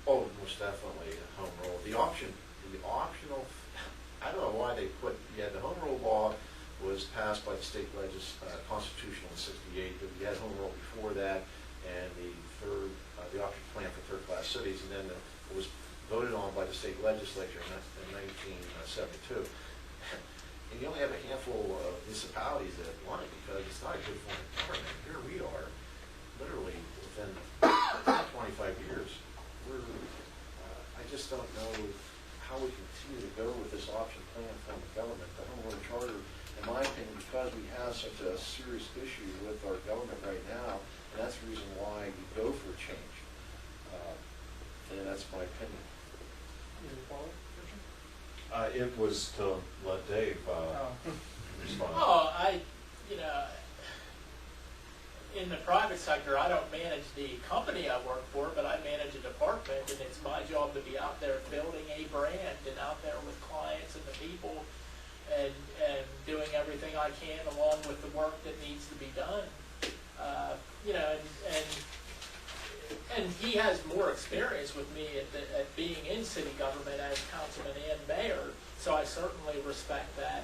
Oh, most definitely a home rule. The optional, I don't know why they put, the home rule law was passed by the state constitutional in '68, but we had home rule before that, and the option plan for third-class cities, and then it was voted on by the state legislature in 1972. And you only have a handful of municipalities that want it because it's not a good form of government. Here we are, literally within 25 years. I just don't know how we continue to go with this option plan form of government. The home rule charter, in my opinion, because we have such a serious issue with our government right now, and that's the reason why we go for a change. And that's my opinion. It was to let Dave respond. Oh, in the private sector, I don't manage the company I work for, but I manage a department, and it's my job to be out there building a brand and out there with clients and the people and doing everything I can along with the work that needs to be done. And he has more experience with me at being in city government as councilman and mayor, so I certainly respect that.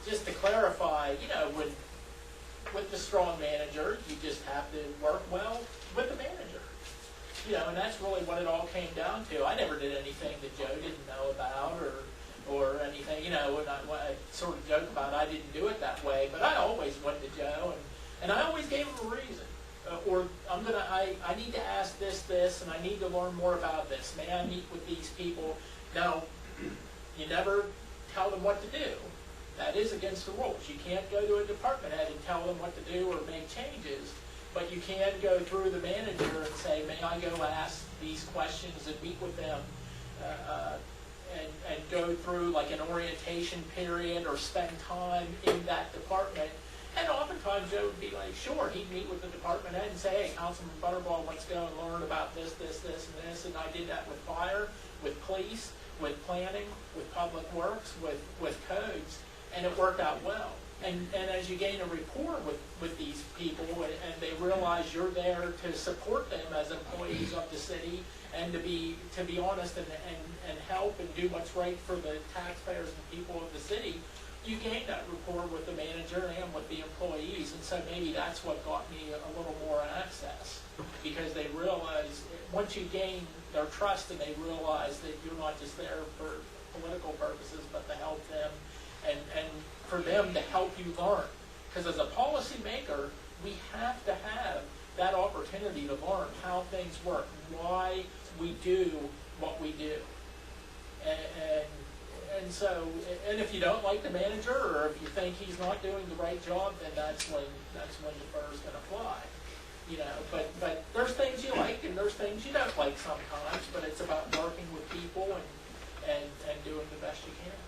Just to clarify, with the strong manager, you just have to work well with the manager. And that's really what it all came down to. I never did anything that Joe didn't know about or anything, and I sort of joke about I didn't do it that way, but I always went to Joe and I always gave him a reason. I need to ask this, and I need to learn more about this. May I meet with these people? Now, you never tell them what to do. That is against the rules. You can't go to a department head and tell them what to do or make changes, but you can go through the manager and say, may I go ask these questions and meet with them and go through like an orientation period or spend time in that department. And oftentimes Joe would be like, sure, he'd meet with the department head and say, hey, Councilman Butterball, let's go and learn about this, and this. And I did that with fire, with police, with planning, with public works, with codes, and it worked out well. And as you gain a rapport with these people and they realize you're there to support them as employees of the city and to be honest and help and do what's right for the taxpayers and people of the city, you gain that rapport with the manager and with the employees. And so maybe that's what got me a little more access, because they realize once you gain their trust and they realize that you're not just there for political purposes, but to help them and for them to help you learn. Because as a policy maker, we have to have that opportunity to learn how things work, why we do what we do. And so, and if you don't like the manager, or if you think he's not doing the right job, then that's when the FER's going to fly. But there's things you like and there's things you don't like sometimes. But it's about working with people and doing the best you can.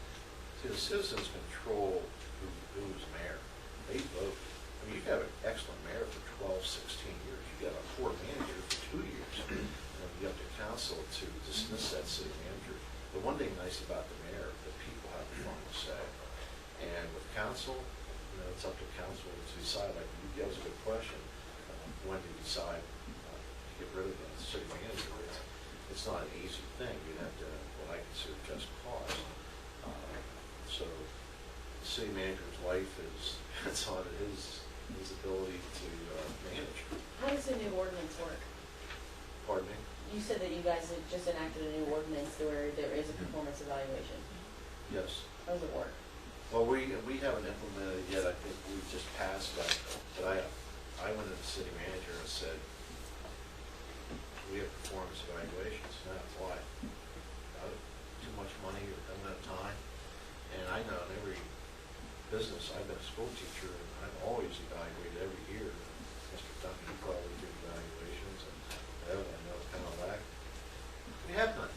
See, the citizens control who's mayor. They vote. I mean, you have an excellent mayor for 12, 16 years. You got a poor manager for 2 years. And you have the council to dismiss that city manager. The one thing nice about the mayor, the people have the final say. And with council, it's up to council to decide. Like, that was a good question. When to decide to get rid of the city manager. It's not an easy thing. You have to, what I consider, just cause. So the city manager's life depends on his ability to manage. How does the new ordinance work? Pardon me? You said that you guys had just enacted a new ordinance where there is a performance evaluation. Yes. How does it work? Well, we haven't implemented it yet. I think we just passed that. But I went to the city manager and said, we have performance evaluations. And that's why. Too much money or not enough time. And I know in every business, I've been a school teacher, and I've always evaluated every year. Mr. Duncan, you probably do evaluations, and whatever, I know it's kind of lack. We have none.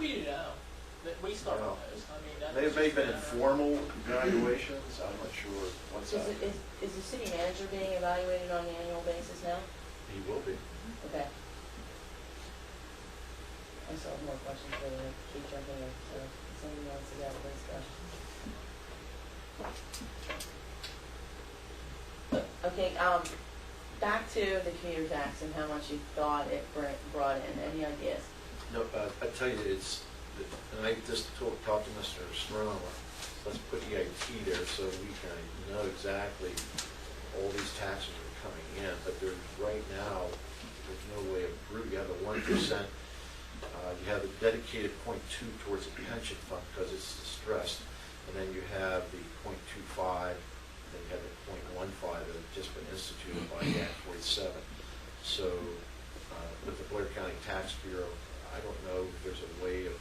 We do know, that we start Wow. on those, I mean, that's. They've just been a matter of- informal evaluations, I'm not sure what's Is out it, there. is the city manager being evaluated on an annual basis now? He will be. Okay. I still have more questions, but I keep jumping in, so if somebody wants to go, please go. Okay, back to the commuter tax and how much you thought it brought in, any ideas? No, I tell you, and I just talked to Mr. Strong, let's put EIT there so we can know exactly all these taxes are coming in, but there's, right now, there's no way of proving. You have the 1%, you have a dedicated 0.2 towards the pension fund because it's distressed, and then you have the 0.25, then you have the 0.15 that have just been instituted by the Act 47. So, with the Blair County Tax Bureau, I don't know if there's a way of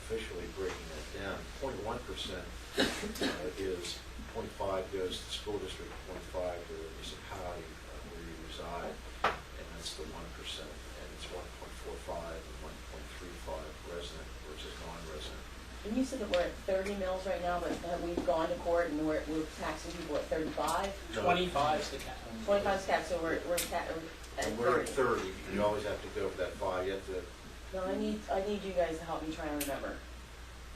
officially breaking that down. 0.1% is 0.5 goes to the school district, 0.5 to the municipality where you reside, and that's the 1%. And it's 1.45 and 1.35 resident versus non-resident. And you said that we're at 30 mills right now, but that we've gone to court and we're taxing people at 35? 25's the cap. 25 is capped, so we're at And we're at 30. 30, you always have to go for that 5, you have to, No, I need you guys to help me try and remember.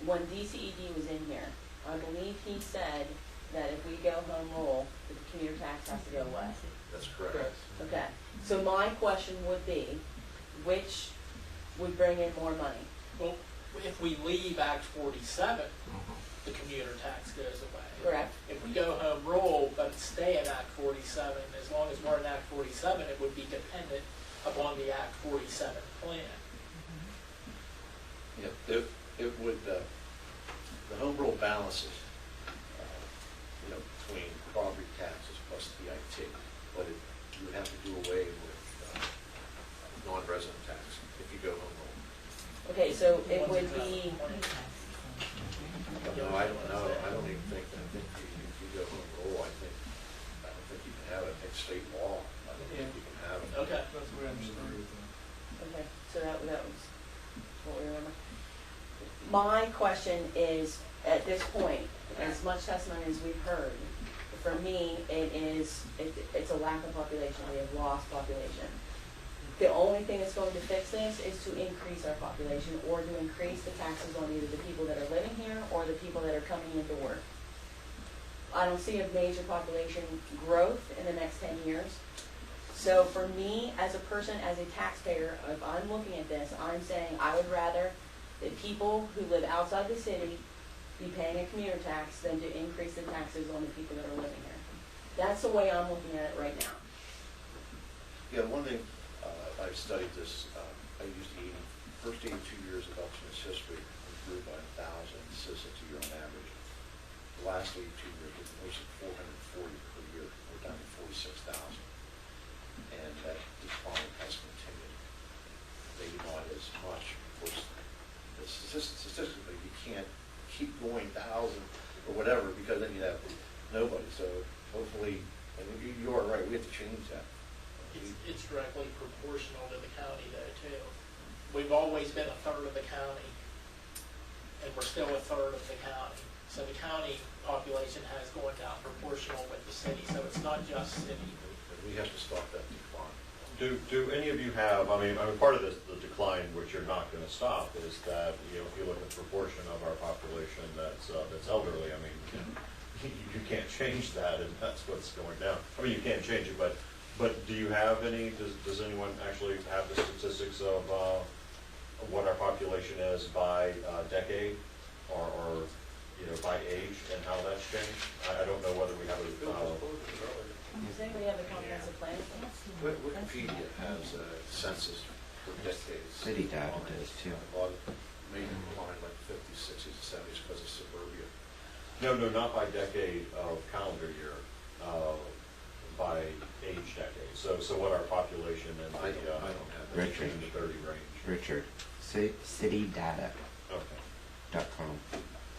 When DCED was in here, I believe he said that if we go home rule, that the commuter tax has to go away. that's correct. Correct. Okay, so my question would be, which would bring in more money? Well, if we leave Act 47, the commuter tax goes away. Correct? If we go home rule, but stay in Act 47, as long as we're in Act 47, it would be dependent upon the Act 47 plan. Yeah, it would, the home rule balances, between property taxes plus DIT, but you would have to do away with non-resident tax if you go home rule. Okay, so it would be, No, I don't know, I don't even think, if you go home rule, I don't think you can have it, I think state law, I don't think you can have it. Okay. That's what I understand. okay, so that was what we remember. My question is, at this point, as much testimony as we've heard, for me, it's a lack of population. We have lost population. The only thing that's going to fix this is to increase our population or to increase the taxes on either the people that are living here or the people that are coming into work. I don't see a major population growth in the next 10 years. So for me, as a person, as a taxpayer, if I'm looking at this, I'm saying I would rather that people who live outside the city be paying a commuter tax than to increase the taxes on the people that are living here. That's the way I'm looking at it right now. Yeah, one thing, I've studied this, I used first 82 years of Upson's history, we grew by 1,000 citizens a year on average. The last 82 years, we've wasted 440 per year, we're down to 46,000. And that decline has continued. Maybe not as much, of course, statistically, you can't keep going 1,000 or whatever, because then you have nobody, so hopefully, and you are right, we have to change that. It's directly proportional to the county though, too. We've always been a third of the county, and we're still a third of the county. So the county population has gone down proportional with the city, so it's not just city. And we have to stop that decline. Do any of you have, I mean, part of this, the decline, which you're not going to stop, is that, if you look at the proportion of our population that's elderly, I mean, you can't change that, and that's what's going down. I mean, you can't change it, but do you have any, does anyone actually have the statistics of what our population is by decade, or by age, and how that's changed? I don't know whether we have a, Does anybody have a comprehensive plan? Wikipedia has a census for decades. City data does too. A lot of maybe decline like 50s, 60s, and 70s because of suburbia. no, not by decade of calendar year, by age decade. So what our population in I the, don't have that. Richard. in the 30 range. Richard, citydata.com. Okay.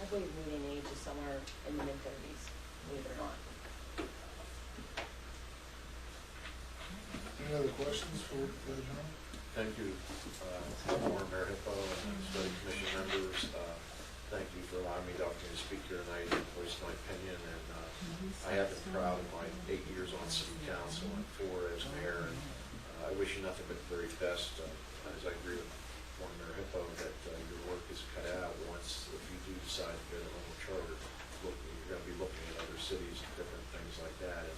I believe median age is somewhere in the mid-30s, believe it or not. Any other questions for the gentleman? Thank you, former Mayor Hippo and study commission members. Thank you for allowing me the opportunity to speak here tonight and voice my opinion. And I have been proud of my 8 years on city council and 4 as mayor. And I wish you nothing but the very best. As I agree with former Mayor Hippo that your work is cut out once if you do decide to go to local charter. You're going to be looking at other cities and different things like that. And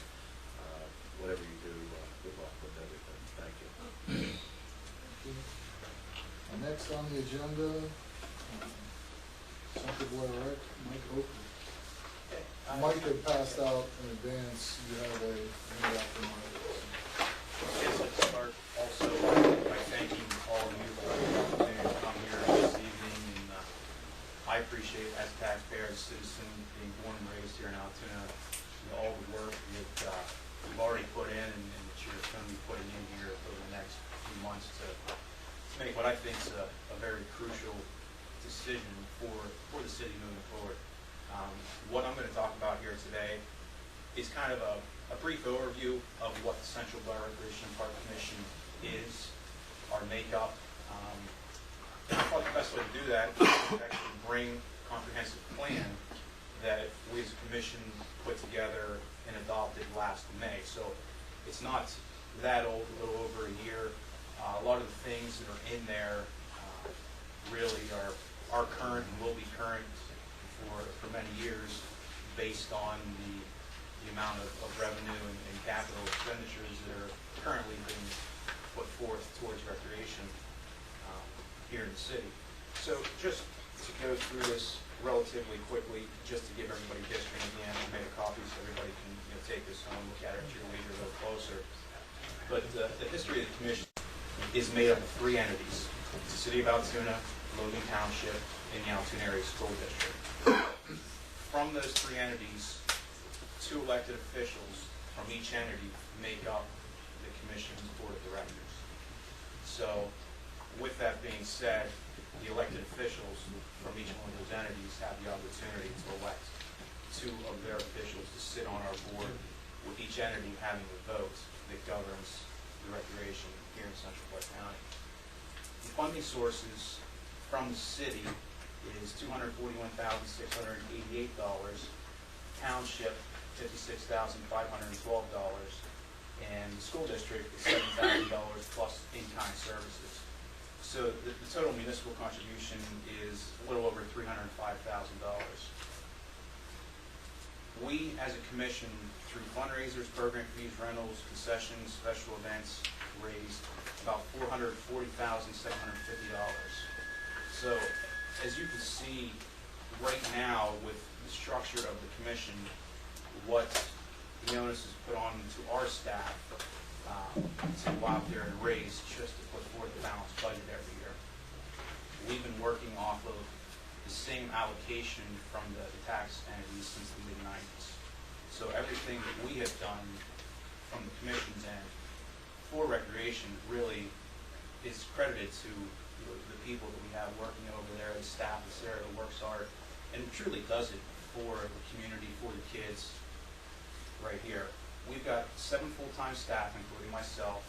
whatever you do, good luck with everything. Thank you. Next on the agenda, Central Blair Rec, Mike Oakley. Mike had passed out in advance, you have a minute after Mike. Yes, let's start also by thanking all of you for the opportunity to come here this evening. And I appreciate, as a taxpayer, as a citizen, being born and raised here in Altoona, all the work that you've already put in and that you're going to be putting in here over the next few months to make what I think is a very crucial decision for the city moving forward. What I'm going to talk about here today is kind of a brief overview of what the Central Blair Recreation and Park Commission is, our makeup. Probably the best way to do that is to actually bring a comprehensive plan that we as a commission put together and adopted last May. So it's not that old, a little over a year. A lot of the things that are in there really are current and will be current for many years based on the amount of revenue and capital expenditures that are currently being put forth towards recreation here in the city. So just to go through this relatively quickly, just to give everybody history again, I made a copy so everybody can take this home, look at it at your leisure a little closer. But the history of the commission is made up of 3 entities: the City of Altoona, Logan Township, and the Altoona Area School District. From those 3 entities, 2 elected officials from each entity make up the commission's board of directors. So, with that being said, the elected officials from each one of those entities have the opportunity to elect 2 of their officials to sit on our board, with each entity having a vote that governs the recreation here in Central Blair County. The funding sources from the city is $241,688, township $56,512, and the school district is $7,000 plus in-kind services. So the total municipal contribution is a little over $305,000. We, as a commission, through fundraisers, program fees, rentals, concessions, special events, raised about $440,750. So, as you can see, right now, with the structure of the commission, what the onus is put on to our staff to go out there and raise just to put forth a balanced budget every year. We've been working off of the same allocation from the tax entities since the mid-90s. So everything that we have done from the commission's end for recreation really is credited to the people that we have working over there, the staff that's there that works hard, and truly does it for the community, for the kids right here. We've got 7 full-time staff, including myself,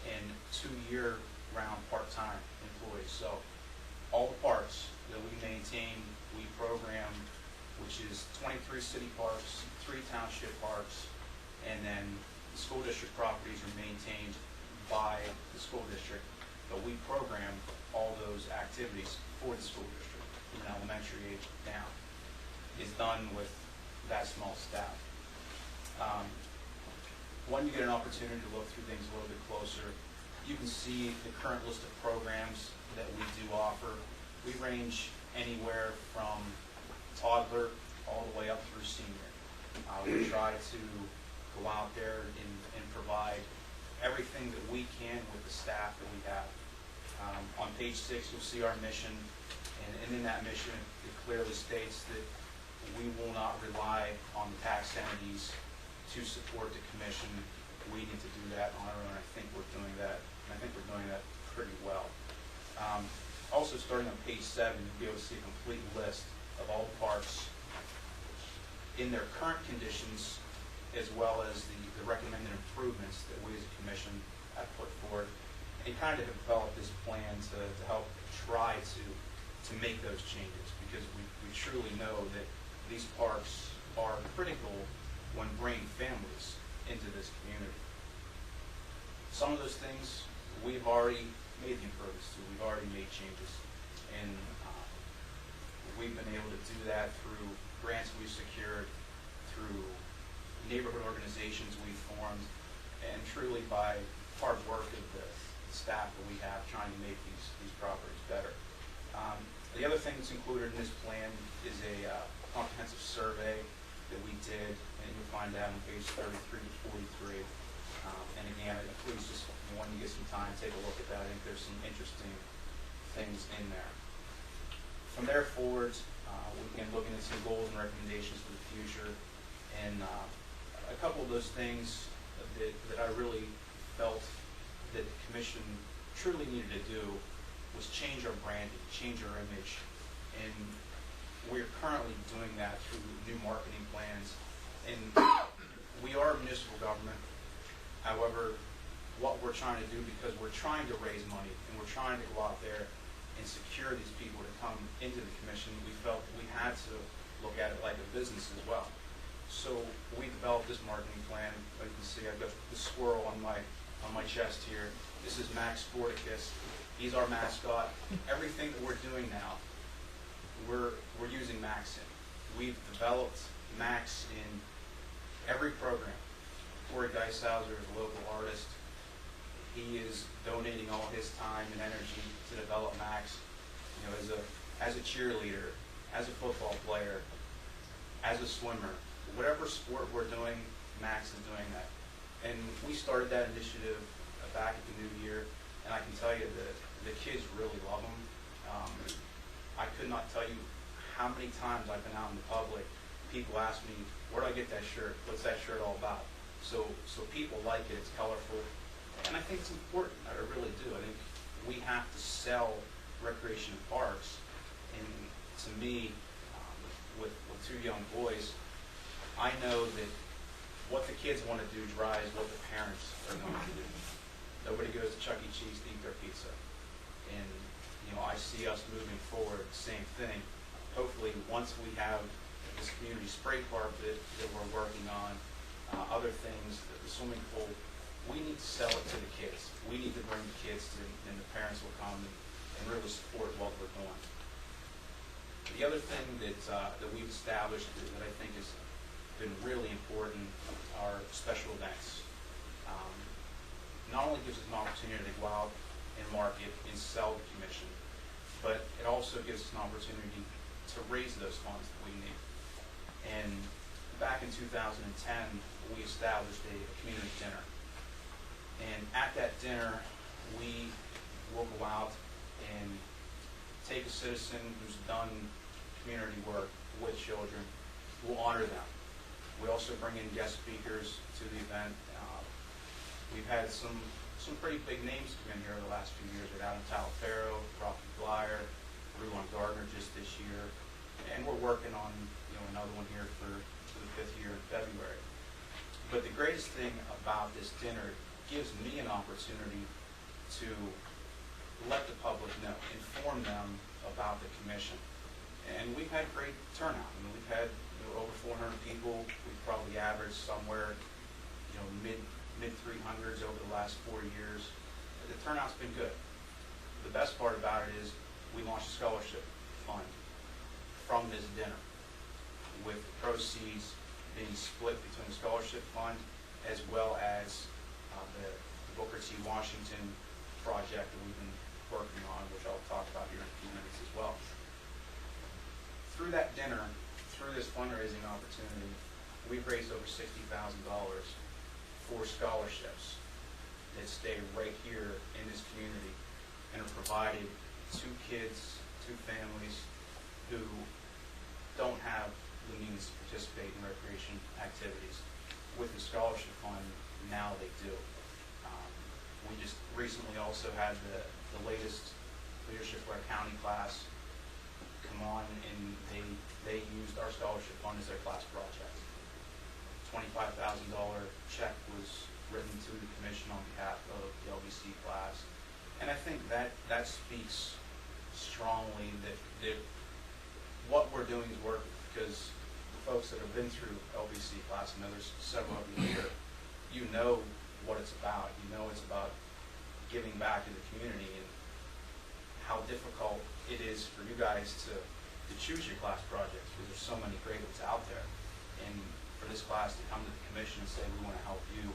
and 2 year-round part-time employees. So all the parks that we maintain, we program, which is 23 city parks, 3 township parks, and then the school district properties are maintained by the school district, but we program all those activities for the school district from an elementary age down. Is done with that small staff. When you get an opportunity to look through things a little bit closer, you can see the current list of programs that we do offer. We range anywhere from toddler all the way up through senior. We try to go out there and provide everything that we can with the staff that we have. On page 6, you'll see our mission, and in that mission, it clearly states that we will not rely on the tax entities to support the commission. We need to do that on our own. I think we're doing that, and I think we're doing that pretty well. Also, starting on page 7, you'll be able to see a complete list of all the parks in their current conditions, as well as the recommended improvements that we as a commission have put forward, and kind of developed this plan to help try to make those changes, because we truly know that these parks are critical when bringing families into this community. Some of those things we've already made the improvements to, we've already made changes, and we've been able to do that through grants we've secured, through neighborhood organizations we've formed, and truly by hard work of the staff that we have trying to make these properties better. The other thing that's included in this plan is a comprehensive survey that we did, and you'll find that on page 33 to 43. And again, it includes just when you get some time, take a look at that. I think there's some interesting things in there. From there forward, we can look into some goals and recommendations for the future. And a couple of those things that I really felt that the commission truly needed to do was change our branding, change our image. And we're currently doing that through new marketing plans. And we are a municipal government. However, what we're trying to do, because we're trying to raise money and we're trying to go out there and secure these people to come into the commission, we felt we had to look at it like a business as well. So we developed this marketing plan. As you can see, I've got the squirrel on my chest here. This is Max Sporticus. He's our mascot. Everything that we're doing now, we're using Max in. We've developed Max in every program. Corey Geishauser is a local artist. He is donating all his time and energy to develop Max. You know, as a cheerleader, as a football player, as a swimmer, whatever sport we're doing, Max is doing that. And we started that initiative back at the new year, and I can tell you that the kids really love them. I could not tell you how many times I've been out in the public, people ask me, where do I get that shirt? What's that shirt all about? So people like it, it's colorful, and I think it's important. I really do. I think we have to sell recreation parks, and to me, with two young boys, I know that what the kids want to do drives what the parents are going to do. Nobody goes to Chuck E. Cheese to eat their pizza. And, you know, I see us moving forward, same thing. Hopefully, once we have this community spray carpet that we're working on, other things, the swimming pool, we need to sell it to the kids. We need to bring the kids to, and the parents will come and really support what we're doing. The other thing that we've established that I think has been really important are special events. Not only gives us an opportunity to go out and market and sell the commission, but it also gives us an opportunity to raise those funds that we need. And back in 2010, we established a community dinner. And at that dinner, we will go out and take a citizen who's done community work with children. We'll honor them. We also bring in guest speakers to the event. We've had some pretty big names come in here the last few years. We're Adam Talifero, Rocky Blyer, Rulon Gardner just this year. And we're working on another one here for the 5th year in February. But the greatest thing about this dinner gives me an opportunity to let the public know, inform them about the commission. And we've had great turnout. I mean, we've had over 400 people. We've probably averaged somewhere, mid 300s over the last 4 years. The turnout's been good. The best part about it is we launched a scholarship fund from this dinner, with the proceeds being split between the scholarship fund as well as the Booker T. Washington project that we've been working on, which I'll talk about here in a few minutes as well. Through that dinner, through this fundraising opportunity, we've raised over $60,000 for scholarships that stay right here in this community and are provided to kids, to families who don't have the means to participate in recreation activities. With the scholarship fund, now they do. We just recently also had the latest Leadership for Our County class come on and they used our scholarship fund as their class project. $25,000 check was written to the commission on behalf of the LBC class. And I think that speaks strongly that what we're doing is working, because the folks that have been through LBC class, and there's several of you here, you know what it's about. You know it's about giving back to the community, and how difficult it is for you guys to choose your class projects, because there's so many great ones out there. And for this class to come to the commission and say, we want to help you,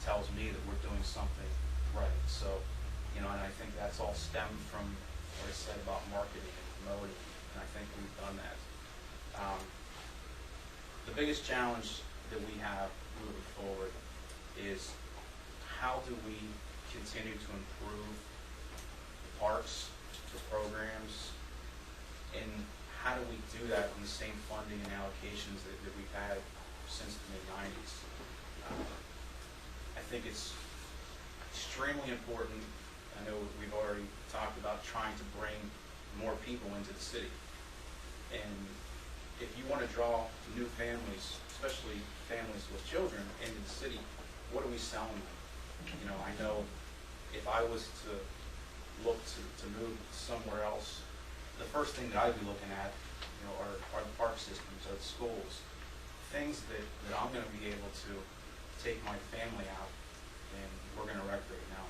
tells me that we're doing something right. So, you know, and I think that's all stemmed from what I said about marketing and promoting, and I think we've done that. The biggest challenge that we have moving forward is how do we continue to improve the parks, the programs, and how do we do that on the same funding and allocations that we've had since the mid-90s? I think it's extremely important. I know we've already talked about trying to bring more people into the city. And if you want to draw new families, especially families with children, into the city, what are we selling them? You know, I know if I was to look to move somewhere else, the first thing that I'd be looking at, you know, are the park systems, are the schools, things that I'm going to be able to take my family out and we're going to recreate. Now,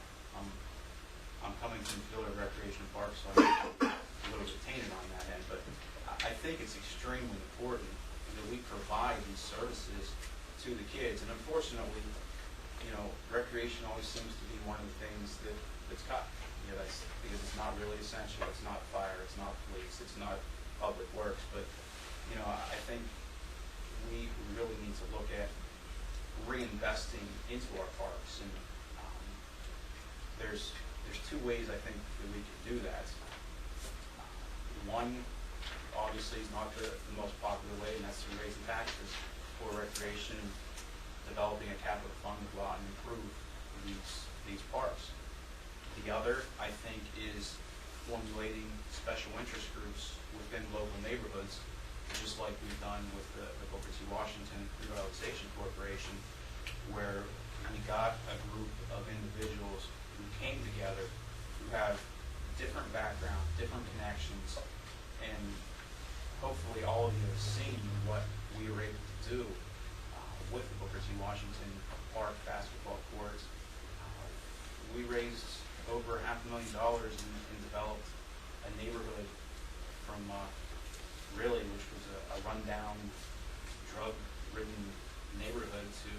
I'm coming from the field of recreation parks, so I'm a little bit tainted on that end, but I think it's extremely important that we provide these services to the kids. And unfortunately, you know, recreation always seems to be one of the things that's cut. You know, that's because it's not really essential. It's not fire. It's not police. It's not public works. But, you know, I think we really need to look at reinvesting into our parks. And there's two ways I think that we can do that. One, obviously, is not the most popular way, and that's through raising taxes for recreation, developing a capital fund to go out and improve these parks. The other, I think, is formulating special interest groups within local neighborhoods, just like we've done with the Booker T. Washington Revitalization Corporation, where we got a group of individuals who came together, who have different background, different connections, and hopefully all of you have seen what we were able to do with the Booker T. Washington Park basketball courts. We raised over $500,000 and developed a neighborhood from really, which was a rundown, drug-ridden neighborhood, to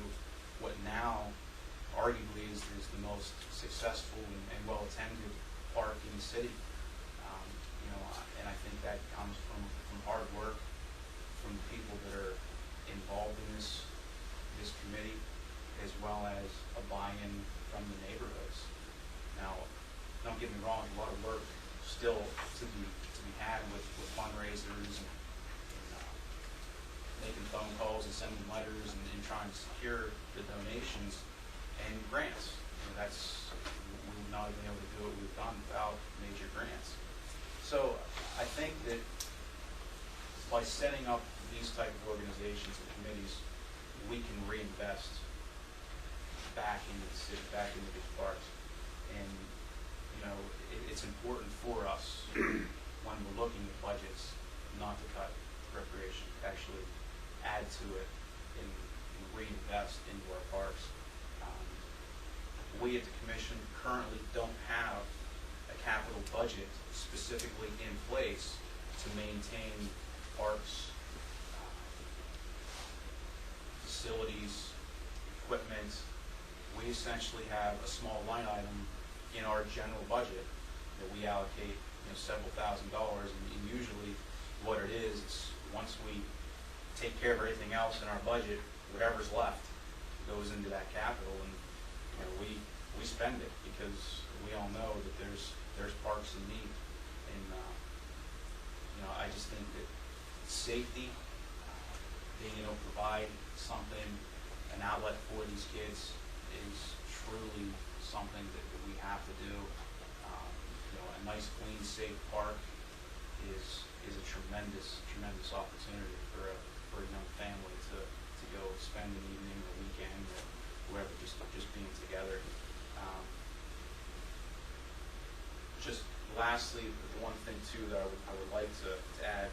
what now arguably is the most successful and well-attended park in the city. You know, and I think that comes from hard work from the people that are involved in this committee, as well as a buy-in from the neighborhoods. Now, don't get me wrong, a lot of work still to be had with fundraisers and making phone calls and sending letters and trying to secure the donations and grants. You know, we would not have been able to do what we've done without major grants. So I think that by setting up these type of organizations and committees, we can reinvest back into the city, back into these parks. And, you know, it's important for us when we're looking at budgets not to cut recreation, actually add to it and reinvest into our parks. We at the commission currently don't have a capital budget specifically in place to maintain parks, facilities, equipment. We essentially have a small line item in our general budget that we allocate, you know, several $1,000s, and usually what it is, it's once we take care of everything else in our budget, whatever's left goes into that capital, and you know, we spend it because we all know that there's parks in need. And you know, I just think that safety, being able to provide something, an outlet for these kids, is truly something that we have to do. You know, a nice, clean, safe park is a tremendous opportunity for a young family to go spend an evening or weekend or whatever, just being together. Just lastly, the one thing too that I would like to add,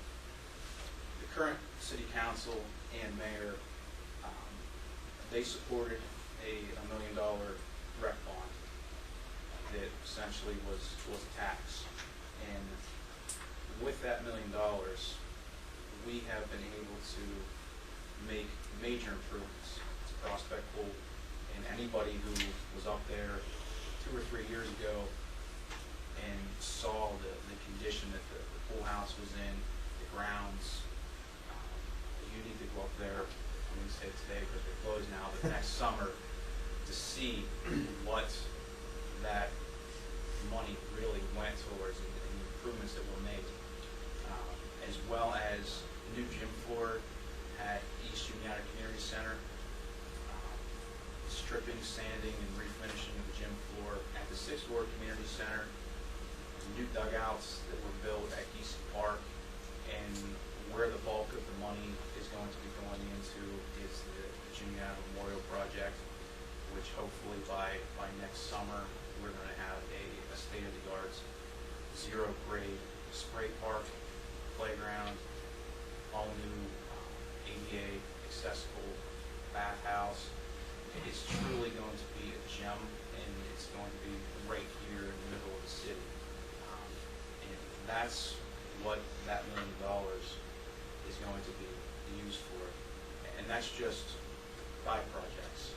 the current city council and mayor, they supported a $1 million rec bond that essentially was a tax. And with that $1 million, we have been able to make major improvements to Prospect Pool. And anybody who was up there 2 or 3 years ago and saw the condition that the pool house was in, the grounds, you need to go up there, I'm going to say today because they're closed now, but next summer to see what that money really went towards and the improvements that were made, as well as the new gym floor at East Juniata Community Center, stripping, sanding, and refinishing of the gym floor at the Sixth Ward Community Center, new dugouts that were built at Geesey Park, and where the bulk of the money is going to be going into is the Juniata Memorial Project, which hopefully by next summer we're going to have a state-of-the-art zero-grade spray park, playground, all new ADA accessible bathhouse. It's truly going to be a gem, and it's going to be right here in the middle of the city. And that's what that $1 million is going to be used for. And that's just 5 projects.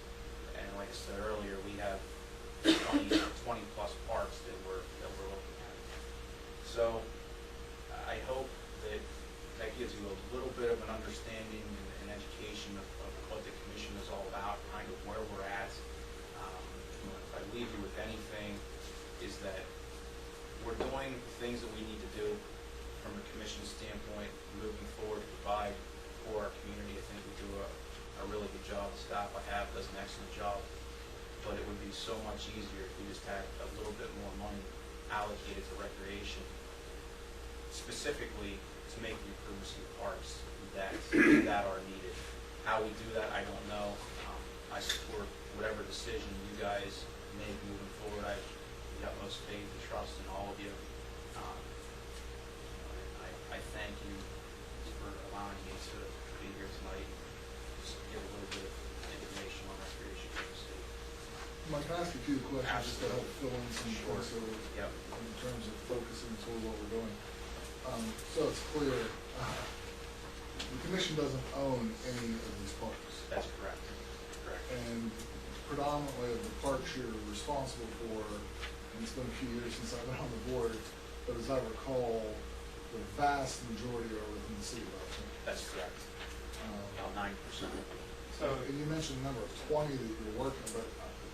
And like I said earlier, we have 20 plus parks that we're looking at. So I hope that gives you a little bit of an understanding and education of what the commission is all about, kind of where we're at. If I leave you with anything, is that we're doing things that we need to do from a commission standpoint, moving forward to provide for our community. I think we do a really good job. The staff I have does an excellent job. But it would be so much easier if we just had a little bit more money allocated to recreation, specifically to make the improvements in the parks that are needed. How we do that, I don't know. I support whatever decision you guys make moving forward. I've got most faith and trust in all of you. I thank you for allowing me to be here tonight and just give a little bit of information on recreation for the city. Mike, can I ask you a few questions just to help fill in some Sure. points Yep. in terms of focusing toward what we're doing? So it's clear, the commission doesn't own any of these parks. That's correct. Correct. And predominantly of the parks you're responsible for, and it's been a few years since I've been on the board, but as I recall, the vast majority are within the city of Altoona. That's correct. About 90%. So, And you mentioned a number of 20 that you're working, but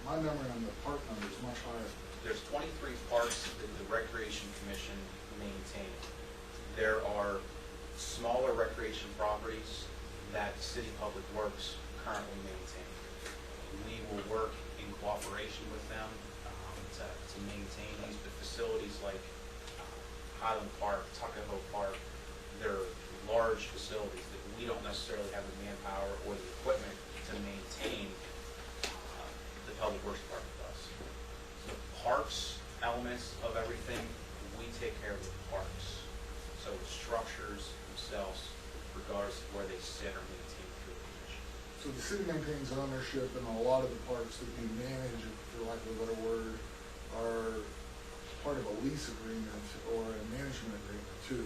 my memory on the park number is much higher. There's 23 parks that the Recreation Commission maintains. There are smaller recreation properties that City Public Works currently maintain. We will work in cooperation with them to maintain these facilities like Highland Park, Tuckahoe Park. They're large facilities that we don't necessarily have the manpower or the equipment to maintain. The Public Works Department does. The parks elements of everything, we take care of the parks. So the structures themselves, regardless of where they sit, are maintained through the commission. So the city maintains ownership, and a lot of the parks that you manage, for lack of a better word, are part of a lease agreement or a management agreement to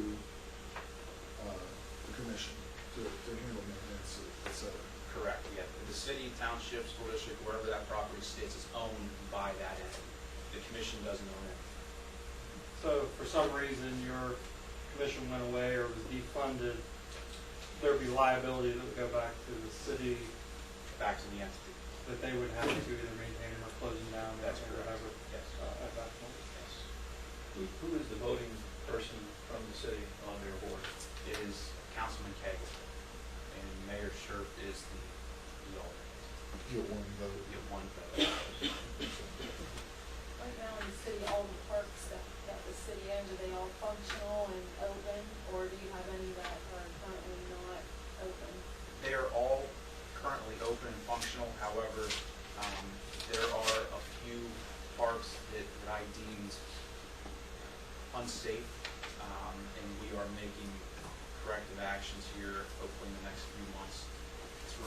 the commission to handle maintenance, et cetera. Correct, yeah. The city, township, school district, wherever that property sits, is owned by that entity. The commission doesn't own it. so for some reason your commission went away or was defunded, there'd be liability that would go back to the city Back to the entity. that they would have to either maintain or closing down or That's correct. whatever Yes. at that point. Yes. Who is the voting person from the city on their board? It is Councilman Cagle, and Mayor Sherp is the alternate. You get one vote. You get one vote. Right now in the city, all the parks that the city owns are they all functional and open, or do you have any that are currently not open? They're all currently open and functional, however, there are a few parks that I deemed unsafe, and we are making corrective actions here, hopefully in the next few months, to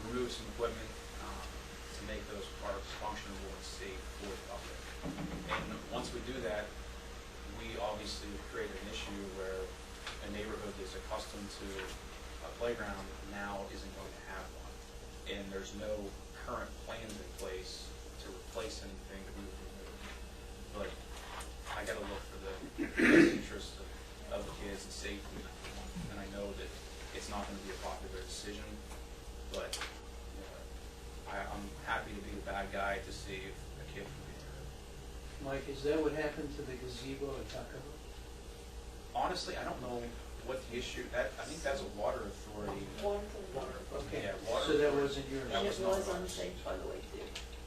remove some equipment to make those parks functional and safe for the public. And once we do that, we obviously would create an issue where a neighborhood that's accustomed to a playground now isn't going to have one. And there's no current plans in place to replace anything that we would remove. But I gotta look for the best interest of the kids and safety. And I know that it's not gonna be a popular decision, but I'm happy to be the bad guy to save a kid from being hurt. Mike, is that what happened to the gazebo at Taco? Honestly, I don't know what the issue, I think that's a water authority. Water. Okay, Yeah, water so that authority. wasn't yours? That And was it not was ours. unsafe, by the way, too.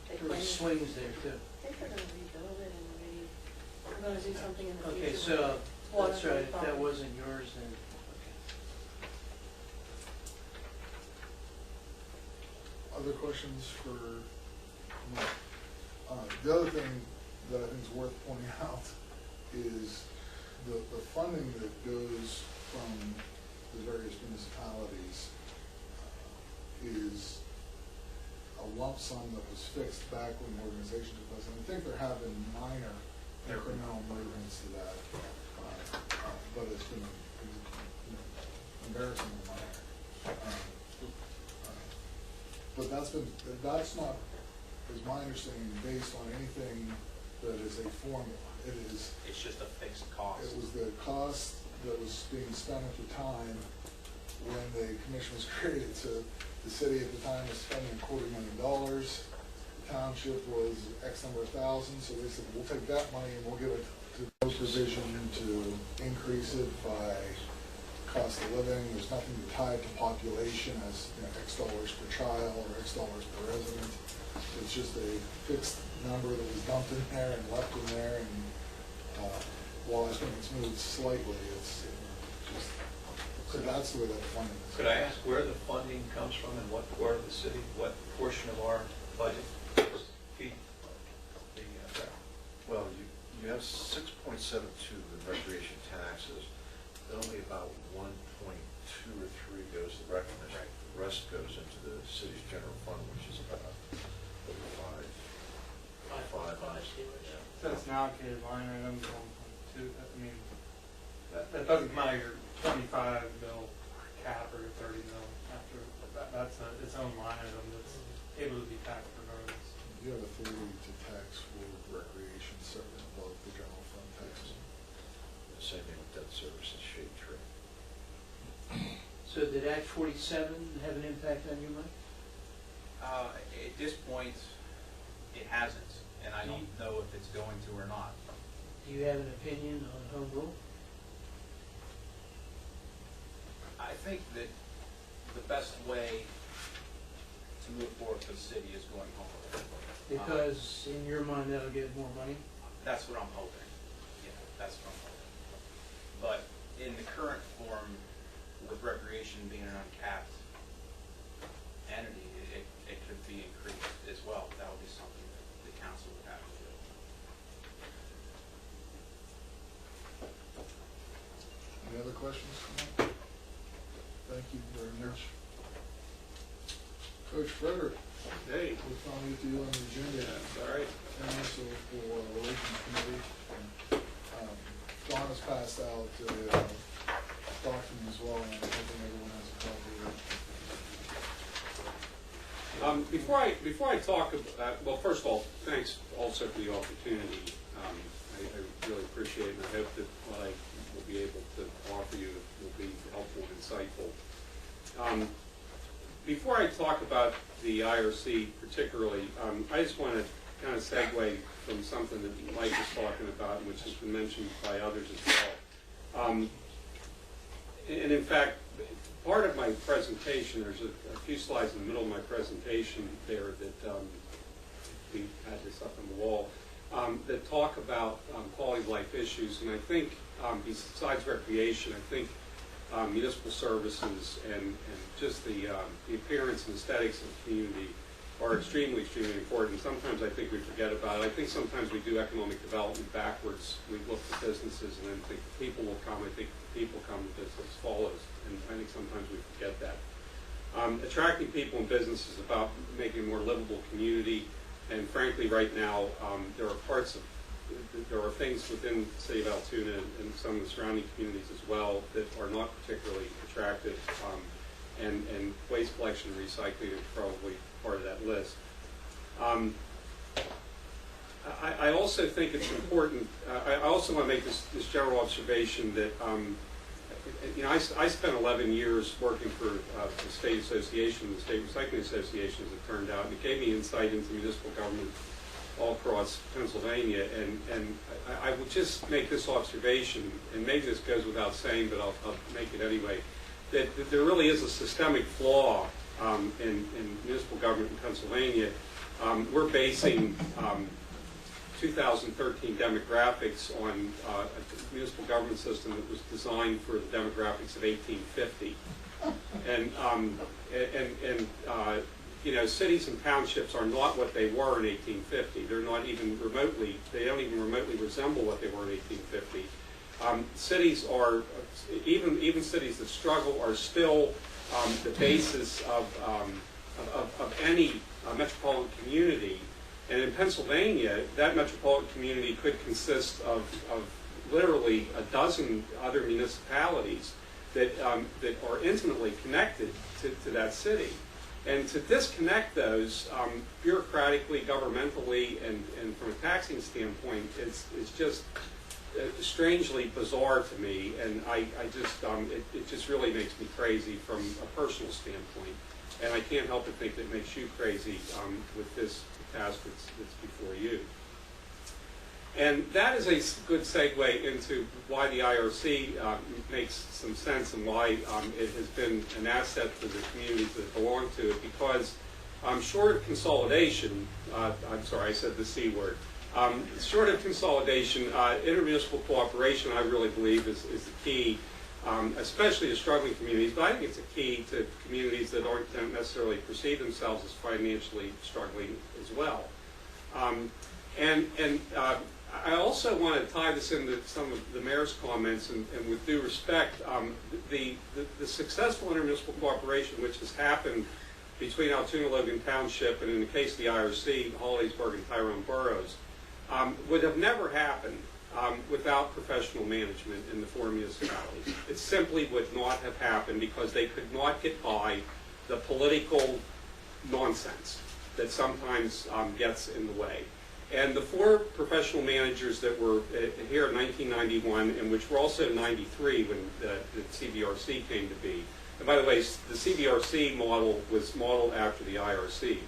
They There were claimed, swings there too. I think they're gonna rebuild it and maybe, they're gonna do something in the future. Okay, so, Water that's right, if fine. that wasn't yours, then, okay. Other questions for Mike? The other thing that I think is worth pointing out is the funding that goes from the various municipalities is a lump sum that was fixed back when the organization took place. And I think there have been minor incremental movements to that, but it's been embarrassingly minor. But that's not, is my understanding, based on anything that is a formula. It's just a fixed cost. It was the cost that was being spent at the time when the commission was created. So the city at the time was spending $250,000. The township was X number of thousands, so they said, we'll take that money and we'll give it to no provision to increase it by cost of living. There's nothing tied to population as, X dollars per child or X dollars per resident. It's just a fixed number that was dumped in there and left in there, and while I think it's moved slightly, it's just, so that's the way that funding is. Could I ask where the funding comes from and what part of the city, what portion of our budget feed the, well, you have 6.72 in recreation taxes. Only about 1.2 or 3 goes to the recognition. The rest goes into the city's general fund, which is about 5. So it's an allocated line item, 1.2, I mean, that doesn't come out of your 25 mil cap or your 30 mil after, that's its own line item that's able to be taxed regardless. You have authority to tax for recreation separate above the general fund taxes. The same thing with debt service and shade tree. So did Act 47 have an impact on you, Mike? At this point, it hasn't, and I don't know if it's going to or not. Do you have an opinion on home rule? I think that the best way to move forward for the city is going home rule. Because in your mind, that'll get more money? That's what I'm hoping. Yeah, that's what I'm hoping. But in the current form, with recreation being an uncapped entity, it could be increased as well. That would be something that the council would have to do. Any other questions? Thank you very much. Coach Frederick, Hey, we finally get to you on the agenda. all right. And also for Relations Committee. Dawn has passed out a document as well, and I'm hoping everyone has a copy of it. Before I talk about, well, first of all, thanks also for the opportunity. I really appreciate it, and I hope that what I will be able to offer you will be helpful and insightful. Before I talk about the IRC particularly, I just want to kind of segue from something that Mike was talking about, which has been mentioned by others as well. And in fact, part of my presentation, there's a few slides in the middle of my presentation there that we had this up on the wall. that talk about quality of life issues. And I think besides recreation, I think municipal services and just the appearance and aesthetics of the community are extremely, extremely important. Sometimes I think we forget about it. I think sometimes we do economic development backwards. We look at businesses and then think the people will come. I think the people come, the business follows. And I think sometimes we forget that. Attracting people and businesses is about making a more livable community. And frankly, right now, there are things within the city of Altoona and some of the surrounding communities as well that are not particularly attractive. And waste collection and recycling is probably part of that list. I also think it's important, I also want to make this general observation that, I spent 11 years working for the state association, the State Recycling Association, as it turned out, and it gave me insight into municipal government all across Pennsylvania. And I would just make this observation, and maybe this goes without saying, but I'll make it anyway, that there really is a systemic flaw in municipal government in Pennsylvania. We're basing 2013 demographics on a municipal government system that was designed for the demographics of 1850. And cities and townships are not what they were in 1850. They're not even remotely, they don't even remotely resemble what they were in 1850. Cities are, even cities that struggle are still the basis of any metropolitan community. And in Pennsylvania, that metropolitan community could consist of literally a dozen other municipalities that are intimately connected to that city. And to disconnect those bureaucratically, governmentally, and from a taxing standpoint, it's just strangely bizarre to me, and it just really makes me crazy from a personal standpoint. And I can't help but think that it makes you crazy with this task that's before you. And that is a good segue into why the IRC makes some sense and why it has been an asset for the communities that belong to it, because short of consolidation, I'm sorry, I said the C word, short of consolidation, intermunicipal cooperation, I really believe, is the key, especially to struggling communities, but I think it's a key to communities that don't necessarily perceive themselves as financially struggling as well. I also want to tie this into some of the mayor's comments, and with due respect, the successful intermunicipal cooperation which has happened between Altoona, Logan Township, and in the case of the IRC, Hollidaysburg and Tyrone boroughs, would have never happened without professional management in the four municipalities. It simply would not have happened because they could not get by the political nonsense that sometimes gets in the way. And the four professional managers that were here in 1991, and which were also in 93 when the CBRC came to be. And by the way, the CBRC model was modeled after the IRC,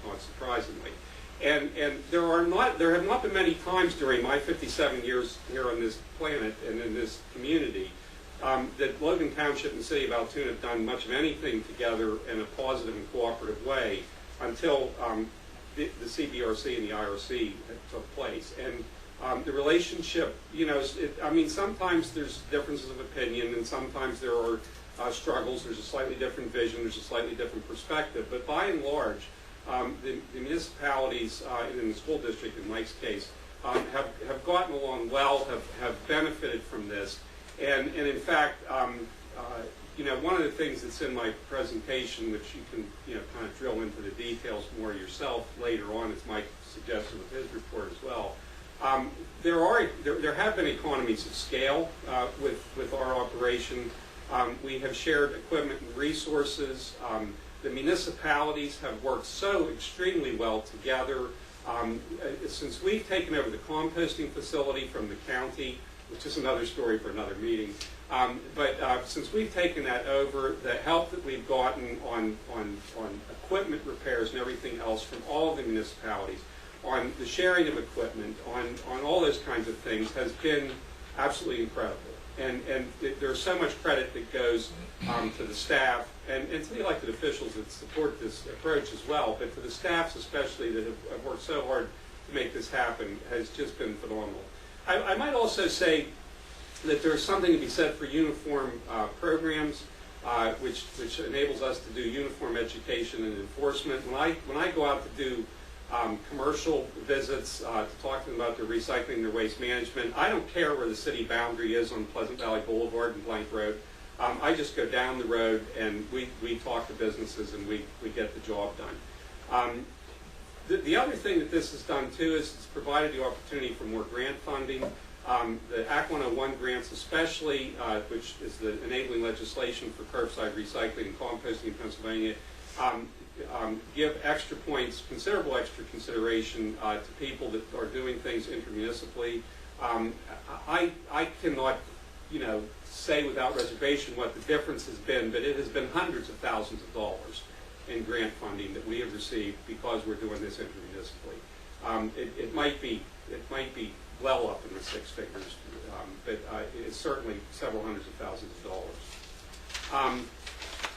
not surprisingly. And there have not been many times during my 57 years here on this planet and in this community that Logan Township and the City of Altoona have done much of anything together in a positive and cooperative way until the CBRC and the IRC took place. And the relationship, sometimes there's differences of opinion, and sometimes there are struggles. There's a slightly different vision. There's a slightly different perspective. But by and large, the municipalities in the school district, in Mike's case, have gotten along well, have benefited from this. And in fact, one of the things that's in my presentation, which you can kind of drill into the details more yourself later on, as Mike suggested with his report as well. There have been economies of scale with our operation. We have shared equipment and resources. The municipalities have worked so extremely well together. Since we've taken over the composting facility from the county, which is another story for another meeting, but since we've taken that over, the help that we've gotten on equipment repairs and everything else from all of the municipalities, on the sharing of equipment, on all those kinds of things has been absolutely incredible. And there's so much credit that goes to the staff and to the elected officials that support this approach as well, but to the staffs especially that have worked so hard to make this happen has just been phenomenal. I might also say that there's something to be said for uniform programs, which enables us to do uniform education and enforcement. When I go out to do commercial visits to talk to them about their recycling, their waste management, I don't care where the city boundary is on Pleasant Valley Boulevard and Blank Road. I just go down the road and we talk to businesses and we get the job done. The other thing that this has done too is it's provided the opportunity for more grant funding. The Act 101 grants especially, which is the enabling legislation for curbside recycling and composting in Pennsylvania, give extra points, considerable extra consideration to people that are doing things intermunicipally. I cannot, say without reservation what the difference has been, but it has been hundreds of thousands of dollars in grant funding that we have received because we're doing this intermunicipally. It might be well up in the six figures, but it's certainly several hundreds of thousands of dollars.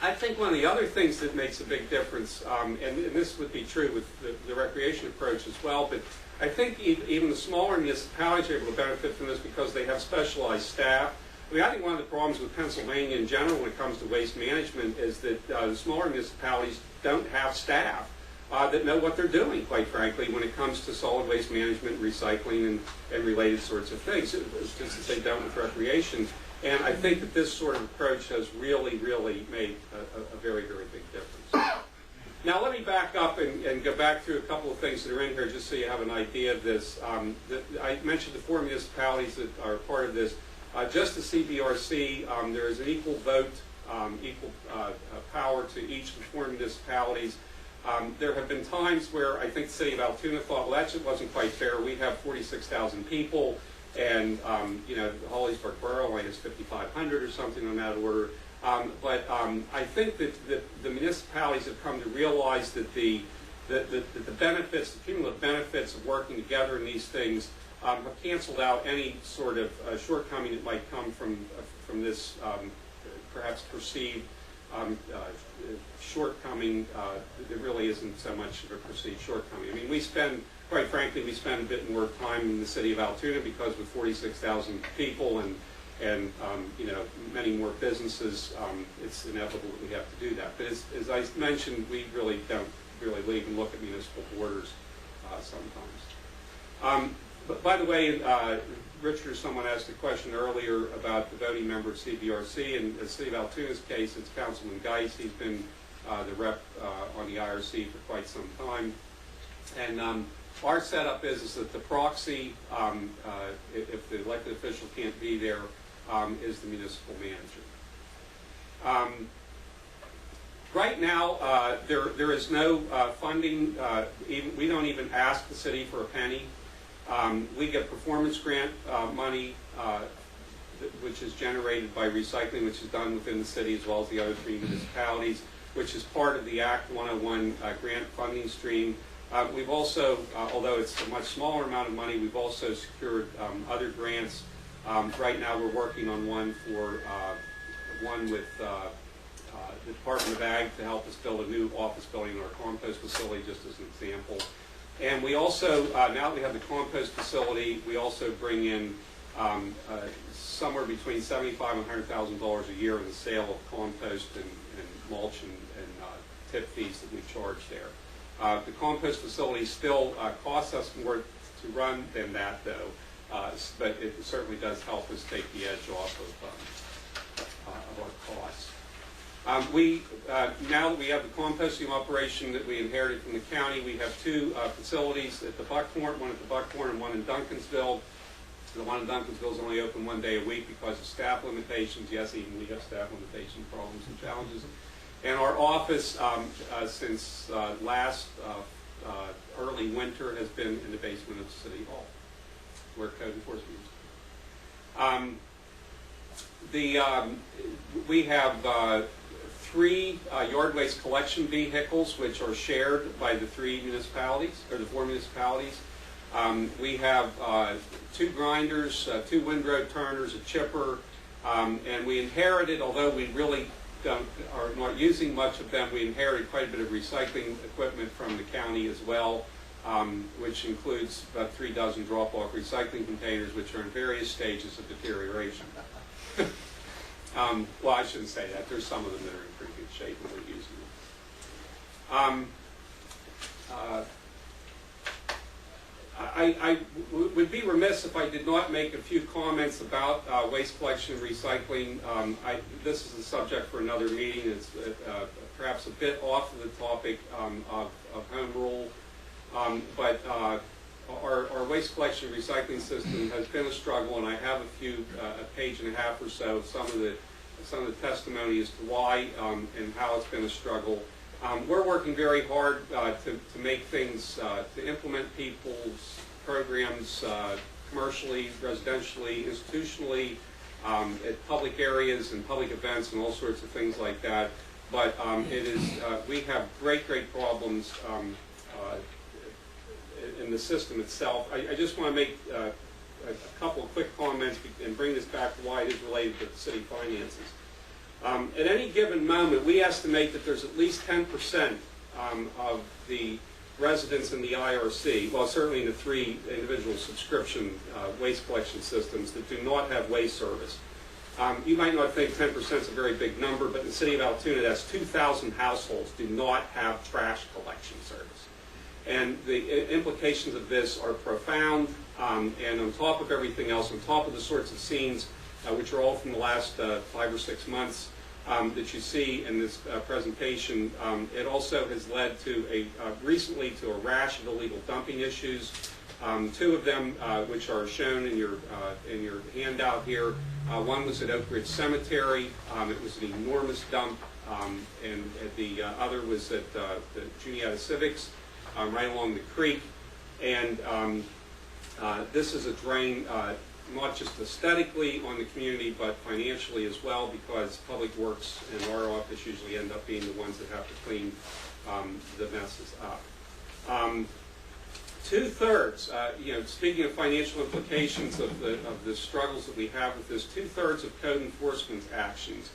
I think one of the other things that makes a big difference, and this would be true with the recreation approach as well, but I think even the smaller municipalities are able to benefit from this because they have specialized staff. I think one of the problems with Pennsylvania in general when it comes to waste management is that the smaller municipalities don't have staff that know what they're doing, quite frankly, when it comes to solid waste management, recycling, and related sorts of things, just as they don't with recreation. And I think that this sort of approach has really, really made a very, very big difference. Now let me back up and go back through a couple of things that are in here just so you have an idea of this. I mentioned the 4 municipalities that are part of this. Just the CBRC, there is an equal vote, equal power to each of the 4 municipalities. There have been times where I think the city of Altoona thought, well, that just wasn't quite fair. We have 46,000 people, and Holliesburg Borough only has 5,500 or something on that order. But I think that the municipalities have come to realize that the benefits, the cumulative benefits of working together in these things have canceled out any sort of shortcoming that might come from this perhaps perceived shortcoming. There really isn't so much of a perceived shortcoming. I mean, quite frankly, we spend a bit more time in the city of Altoona because with 46,000 people and many more businesses, it's inevitable that we have to do that. But as I mentioned, we really don't even look at municipal borders sometimes. But by the way, Richard or someone asked a question earlier about the voting member of CBRC. In the city of Altoona's case, it's Councilman Geis. He's been the rep on the IRC for quite some time. And our setup is that the proxy, if the elected official can't be there, is the municipal manager. Right now, there is no funding. We don't even ask the city for a penny. We get performance grant money, which is generated by recycling, which is done within the city as well as the other 3 municipalities, which is part of the Act 101 grant funding stream. We've also, although it's a much smaller amount of money, we've also secured other grants. Right now we're working on one with the Department of Ag to help us build a new office building in our compost facility, just as an example. And we also, now that we have the compost facility, we also bring in somewhere between $75,000 and $100,000 a year in the sale of compost and mulch and tip fees that we charge there. The compost facility still costs us more to run than that, though, but it certainly does help us take the edge off of our costs. Now that we have the composting operation that we inherited from the county, we have 2 facilities at the Buckhorn, one at the Buckhorn and one in Duncansville. The one in Duncansville is only open 1 day a week because of staff limitations. Yes, even we have staff limitation problems and challenges. And our office, since last early winter, has been in the basement of City Hall, where code enforcement is. We have 3 yard waste collection vehicles, which are shared by the 3 municipalities, or the 4 municipalities. We have 2 grinders, 2 windrow turners, a chipper, and we inherited, although we really are not using much of them, we inherited quite a bit of recycling equipment from the county as well. which includes about 3 dozen drop-off recycling containers, which are in various stages of deterioration. Well, I shouldn't say that. There's some of them that are in pretty good shape and we're using them. I would be remiss if I did not make a few comments about waste collection and recycling. This is a subject for another meeting. It's perhaps a bit off of the topic of home rule, but our waste collection and recycling system has been a struggle, and I have a page and a half or so of some of the testimony as to why and how it's been a struggle. We're working very hard to make things, to implement people's programs commercially, residentially, institutionally, at public areas and public events and all sorts of things like that. But we have great problems in the system itself. I just want to make a couple of quick comments and bring this back to why it is related to city finances. At any given moment, we estimate that there's at least 10% of the residents in the IRC, well, certainly in the 3 individual subscription waste collection systems, that do not have waste service. You might not think 10% is a very big number, but in the city of Altoona, that's 2,000 households do not have trash collection service. And the implications of this are profound, and on top of everything else, on top of the sorts of scenes which are all from the last 5 or 6 months that you see in this presentation, it also has led to recently to a rash of illegal dumping issues. 2 of them, which are shown in your handout here. One was at Oak Ridge Cemetery. It was an enormous dump, and the other was at the Juniata Civics, right along the creek. And this is a drain not just aesthetically on the community, but financially as well, because Public Works and our office usually end up being the ones that have to clean the messes up. 2/3, speaking of financial implications of the struggles that we have with this, 2/3 of code enforcement actions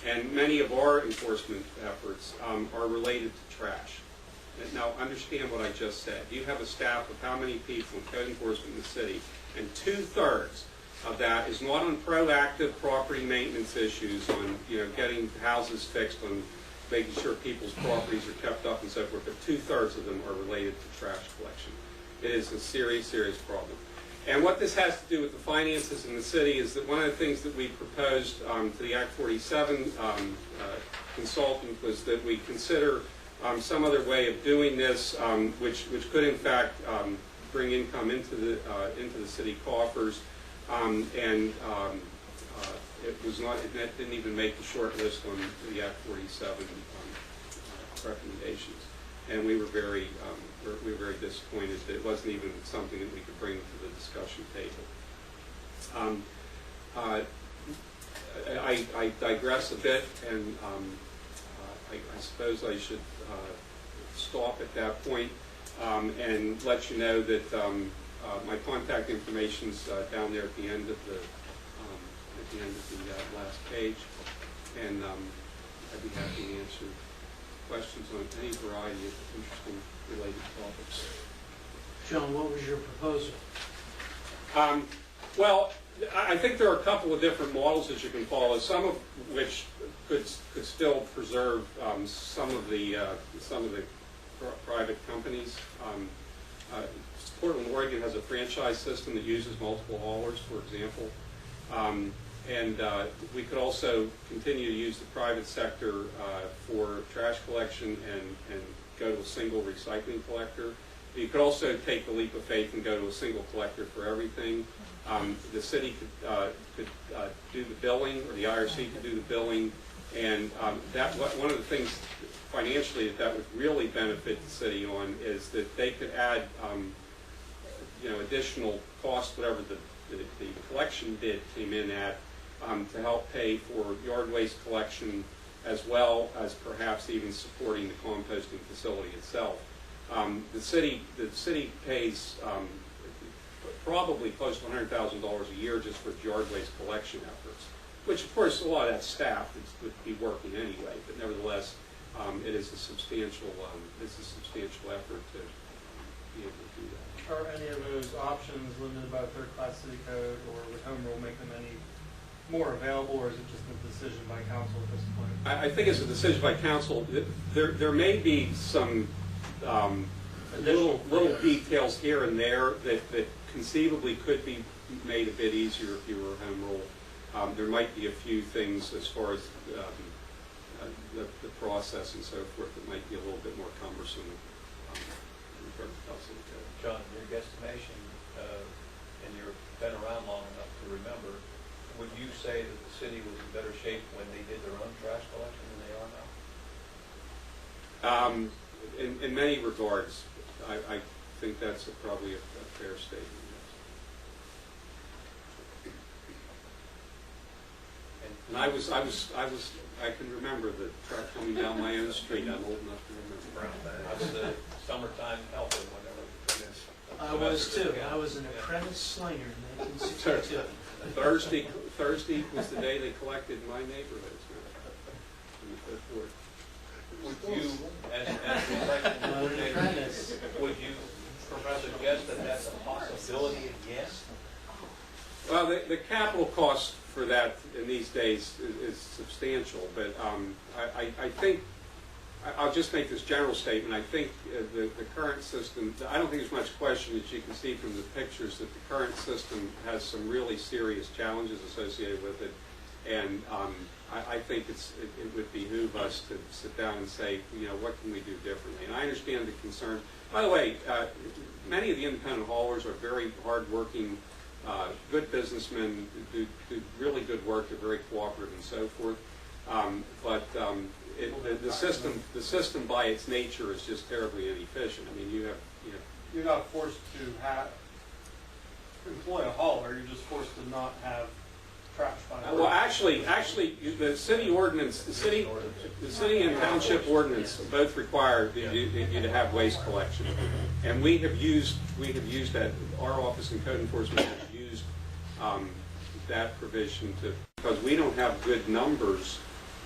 and many of our enforcement efforts are related to trash. Now, understand what I just said. You have a staff of how many people in code enforcement in the city, and 2/3 of that is not on proactive property maintenance issues, on getting houses fixed, on making sure people's properties are kept up and so forth, but 2/3 of them are related to trash collection. It is a serious problem. And what this has to do with the finances in the city is that one of the things that we proposed to the Act 47 consultant was that we consider some other way of doing this, which could in fact bring income into the city coffers, and it was not. It didn't even make the short list on the Act 47 recommendations, and we were very disappointed that it wasn't even something that we could bring to the discussion table. I digress a bit, and I suppose I should stop at that point and let you know that my contact information's down there at the end of the last page, and I'd be happy to answer questions on any variety of interesting related topics. John, what was your proposal? Well, I think there are a couple of different models that you can follow, some of which could still preserve some of the private companies. Portland, Oregon has a franchise system that uses multiple haulers, for example. And we could also continue to use the private sector for trash collection and go to a single recycling collector. You could also take the leap of faith and go to a single collector for everything. The city could do the billing, or the IRC could do the billing, and one of the things financially that would really benefit the city on is that they could add additional costs, whatever the collection bid came in at, to help pay for yard waste collection, as well as perhaps even supporting the composting facility itself. The city pays probably close to $100,000 a year just for yard waste collection efforts, which of course a lot of that staff would be working anyway, but nevertheless it is a substantial effort to be able to do that. Are any of those options limited by third-class city code, or would home rule make them any more available, or is it just a decision by council at this point? I think it's a decision by council. There may be some little details here and there that conceivably could be made a bit easier if you were home rule. There might be a few things as far as the process and so forth that might be a little bit more cumbersome. John, your guesstimation, and you've been around long enough to remember, would you say that the city was in better shape when they did their own trash collection than they are now? In many regards, I think that's probably a fair statement. Yes. And I can remember the truck coming down my own street. I'm old enough to remember. I was a summertime helper whenever I was too. I was an apprentice slinger in 1962. Thursday was the day they collected in my neighborhood. Would you, as the election coordinator, would you, Professor, guess that that's a possibility again? Well, the capital cost for that in these days is substantial, but I think, I'll just make this general statement. I think the current system, I don't think there's much question, as you can see from the pictures, that the current system has some really serious challenges associated with it. And I think it would behoove us to sit down and say, you know, what can we do differently? And I understand the concern. By the way, many of the independent haulers are very hardworking, good businessmen, do really good work, they're very cooperative and so forth. The system by its nature is just terribly inefficient. I mean, You're not forced to employ a hauler, you're just forced to not have trash by. well, actually, the city ordinance, the city and township ordinance both require you to have waste collection, and we have used that. Our office in code enforcement has used that provision because we don't have good numbers.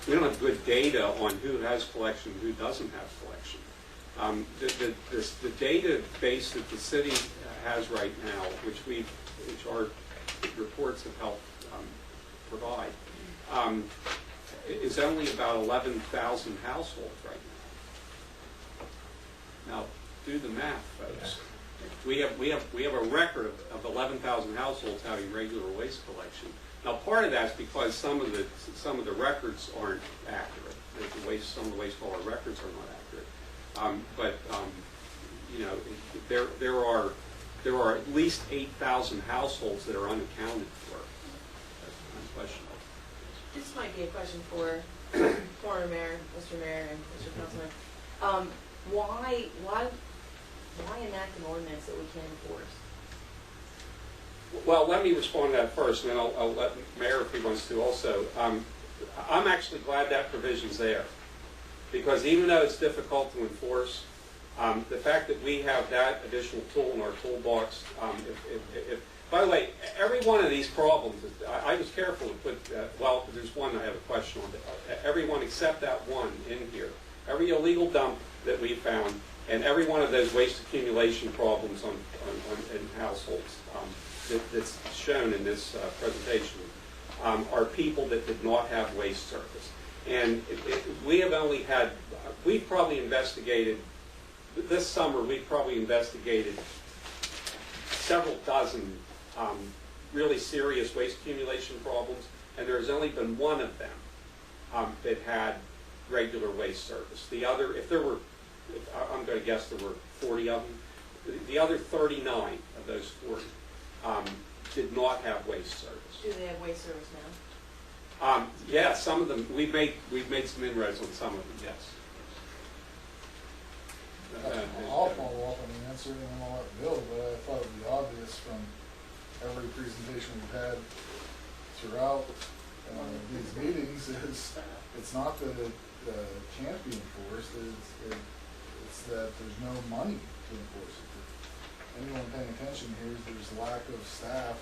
We don't have good data on who has collection, who doesn't have collection. The database that the city has right now, which our reports have helped provide, is only about 11,000 households right now. Now, do the math, folks. We have a record of 11,000 households having regular waste collection. Now, part of that's because some of the records aren't accurate. Some of the waste hauler records are not accurate. You know, there are at least 8,000 households that are unaccounted for. That's unquestionable. This might be a question for former mayor, Mr. Mayor, and Mr. Councilman. Why enact an ordinance that we can't enforce? Well, let me respond to that first, and then I'll let the mayor, if he wants to, also. I'm actually glad that provision's there, because even though it's difficult to enforce, the fact that we have that additional tool in our toolbox, by the way, every one of these problems, I was careful to put, well, there's one I have a question on, every one except that one in here, every illegal dump that we found, and every one of those waste accumulation problems in households that's shown in this presentation are people that did not have waste service. And we've probably investigated, this summer we've probably investigated several dozen really serious waste accumulation problems, and there's only been one of them that had regular waste service. The other, I'm going to guess there were 40 of them. The other 39 of those 40 did not have waste service. Do they have waste service now? Yeah, some of them. We've made some inroads on some of them. Yes. I'll follow up on the answer and then I'll let Bill, but I thought it would be obvious from every presentation we've had throughout these meetings is it's not that it can't be enforced, it's that there's no money to enforce it. If anyone paying attention here is there's lack of staff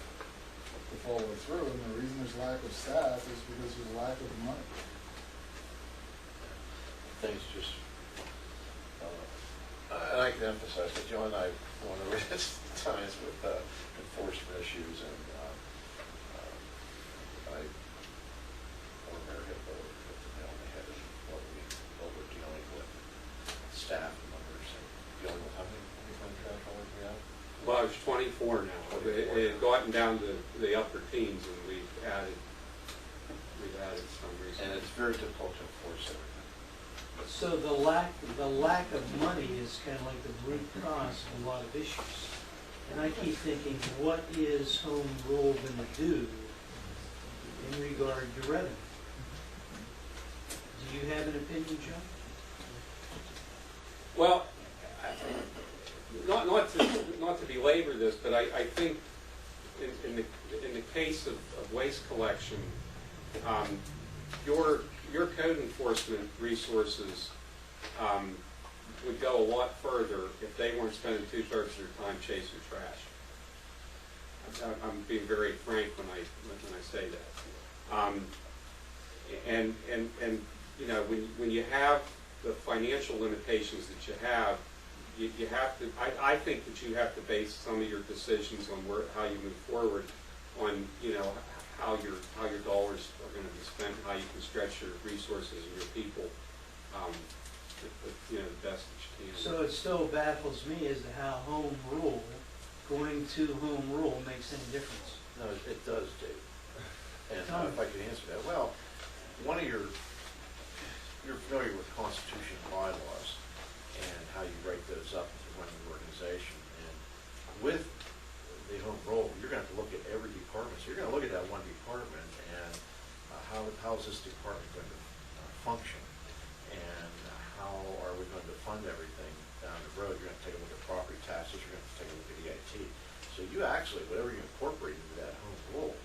to follow through, and the reason there's lack of staff is because there's lack of money. Things just, I and I can emphasize that Joe and I, one of the times with enforcement issues, and Mayor hit the nail on the head of what we're dealing with, staff members, and dealing with how many contract holders we have? Well, it's 24 now. It had gotten down to the upper teens, and we've added some recently. And it's very difficult to enforce everything. So the lack of money is kind of like the root cause of a lot of issues. And I keep thinking, what is home rule going to do in regard to revenue? Do you have an opinion, Joe? Well, not to belabor this, but I think in the case of waste collection, your code enforcement resources would go a lot further if they weren't spending 2/3 of their time chasing trash. I'm being very frank when I say that. And you know, when you have the financial limitations that you have to. I think that you have to base some of your decisions on how you move forward, on how your dollars are going to be spent, how you can stretch your resources and your people, the best that you can. So it still baffles me as to how going to home rule makes any difference. No, it does, Dave. And if I could answer that, well, you're familiar with Constitution and bylaws and how you write those up to run the organization. And with the home rule, you're going to have to look at every department. So you're going to look at that one department and how is this department going to function, and how are we going to fund everything down the road. You're going to take a look at property taxes. You're going to take a look at EIT. So you actually, whatever you incorporate into that home rule,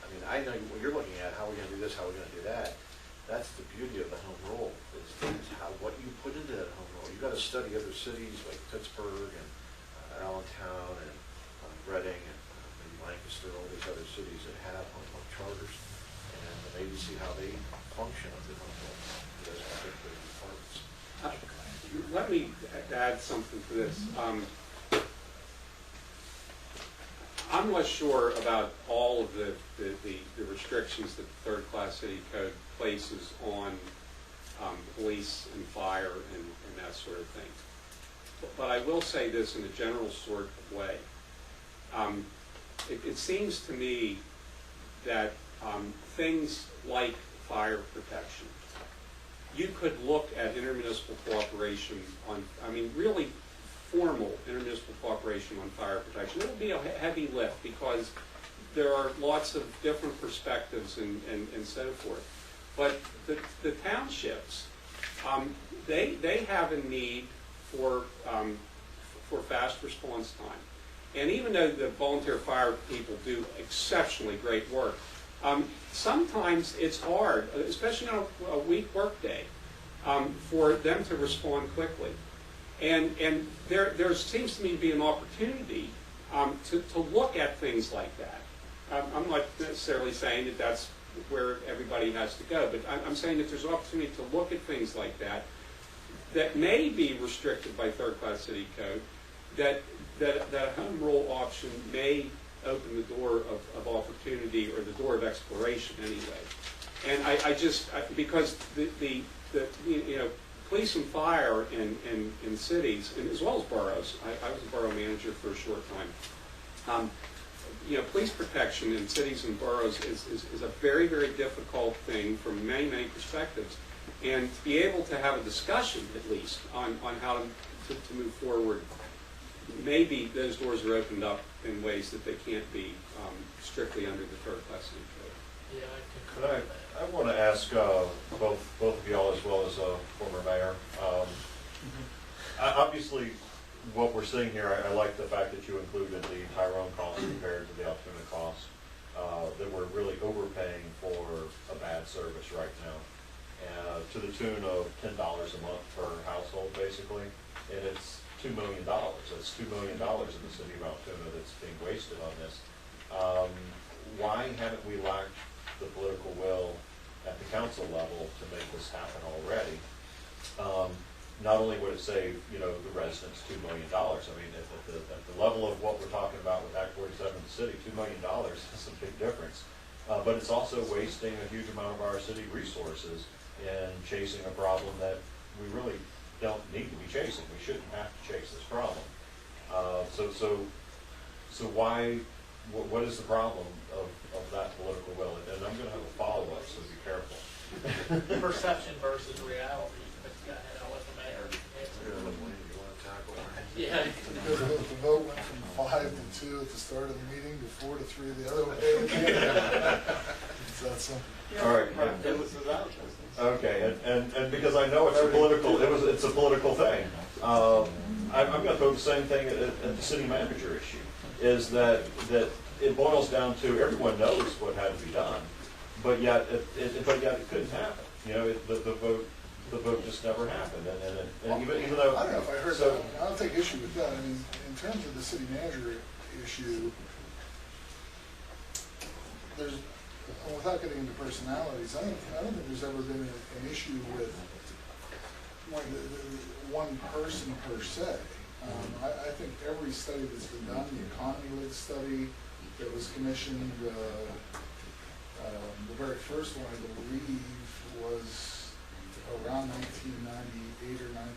I mean, I know what you're looking at, how are we going to do this, how are we going to do that. That's the beauty of the home rule, is what you put into that home rule. You've got to study other cities like Pittsburgh and Allentown and Reading and maybe Lancaster, all these other cities that have home rule charters, and maybe see how they function under home rule for those particular departments. Let me add something to this. I'm not sure about all of the restrictions that the third-class city code places on police and fire and that sort of thing. But I will say this in a general sort of way. It seems to me that things like fire protection, you could look at intermunicipal cooperation on, really formal intermunicipal cooperation on fire protection. It will be a heavy lift because there are lots of different perspectives and so forth. But the townships, they have a need for fast response time. And even though the volunteer fire people do exceptionally great work, sometimes it's hard, especially on a week work day, for them to respond quickly. And there seems to me to be an opportunity to look at things like that. I'm not necessarily saying that that's where everybody has to go, but I'm saying that there's an opportunity to look at things like that may be restricted by third-class city code, that a home rule option may open the door of opportunity, or the door of exploration anyway. And because the police and fire in cities, and as well as boroughs, I was a borough manager for a short time. Police protection in cities and boroughs is a very, very difficult thing from many, many perspectives. And to be able to have a discussion, at least, on how to move forward, maybe those doors are opened up in ways that they can't be strictly under the third-class city code. Yeah, I concur with that. I want to ask both of y'all, as well as former mayor. Obviously, what we're seeing here, I like the fact that you included the Tyrone cost compared to the Altoona cost. That we're really overpaying for a bad service right now, to the tune of $10 a month per household, basically, and it's $2 million. That's $2 million in the city of Altoona that's being wasted on this. Why haven't we lacked the political will at the council level to make this happen already? not only would it save, you know, the residents $2 million, I mean, at the level of what we're talking about with Act 47 in the city, $2 million is a big difference. But it's also wasting a huge amount of our city resources in chasing a problem that we really don't need to be chasing. We shouldn't have to chase this problem. So why, what is the problem of that political will? And I'm going to have a follow-up, so be careful. Perception versus reality. But go ahead, I'll let the mayor answer. You want to tackle that? Yeah. Because the vote went from 5 to 2 at the start of the meeting to 4 to 3 the other way. It's that simple. All right. Okay, and because I know it's a political, it's a political thing. I'm going to throw the same thing at the city manager issue. Is that it boils down to everyone knows what had to be done, but yet it couldn't happen. You know, the vote just never happened, and even though I don't know if I heard that. I don't take issue with that. I mean, in terms of the city manager issue, there's, without getting into personalities, I don't think there's ever been an issue with one person per se. I think every study that's been done, the economy lid study that was commissioned, the very first one I believe was around 1998 or 99.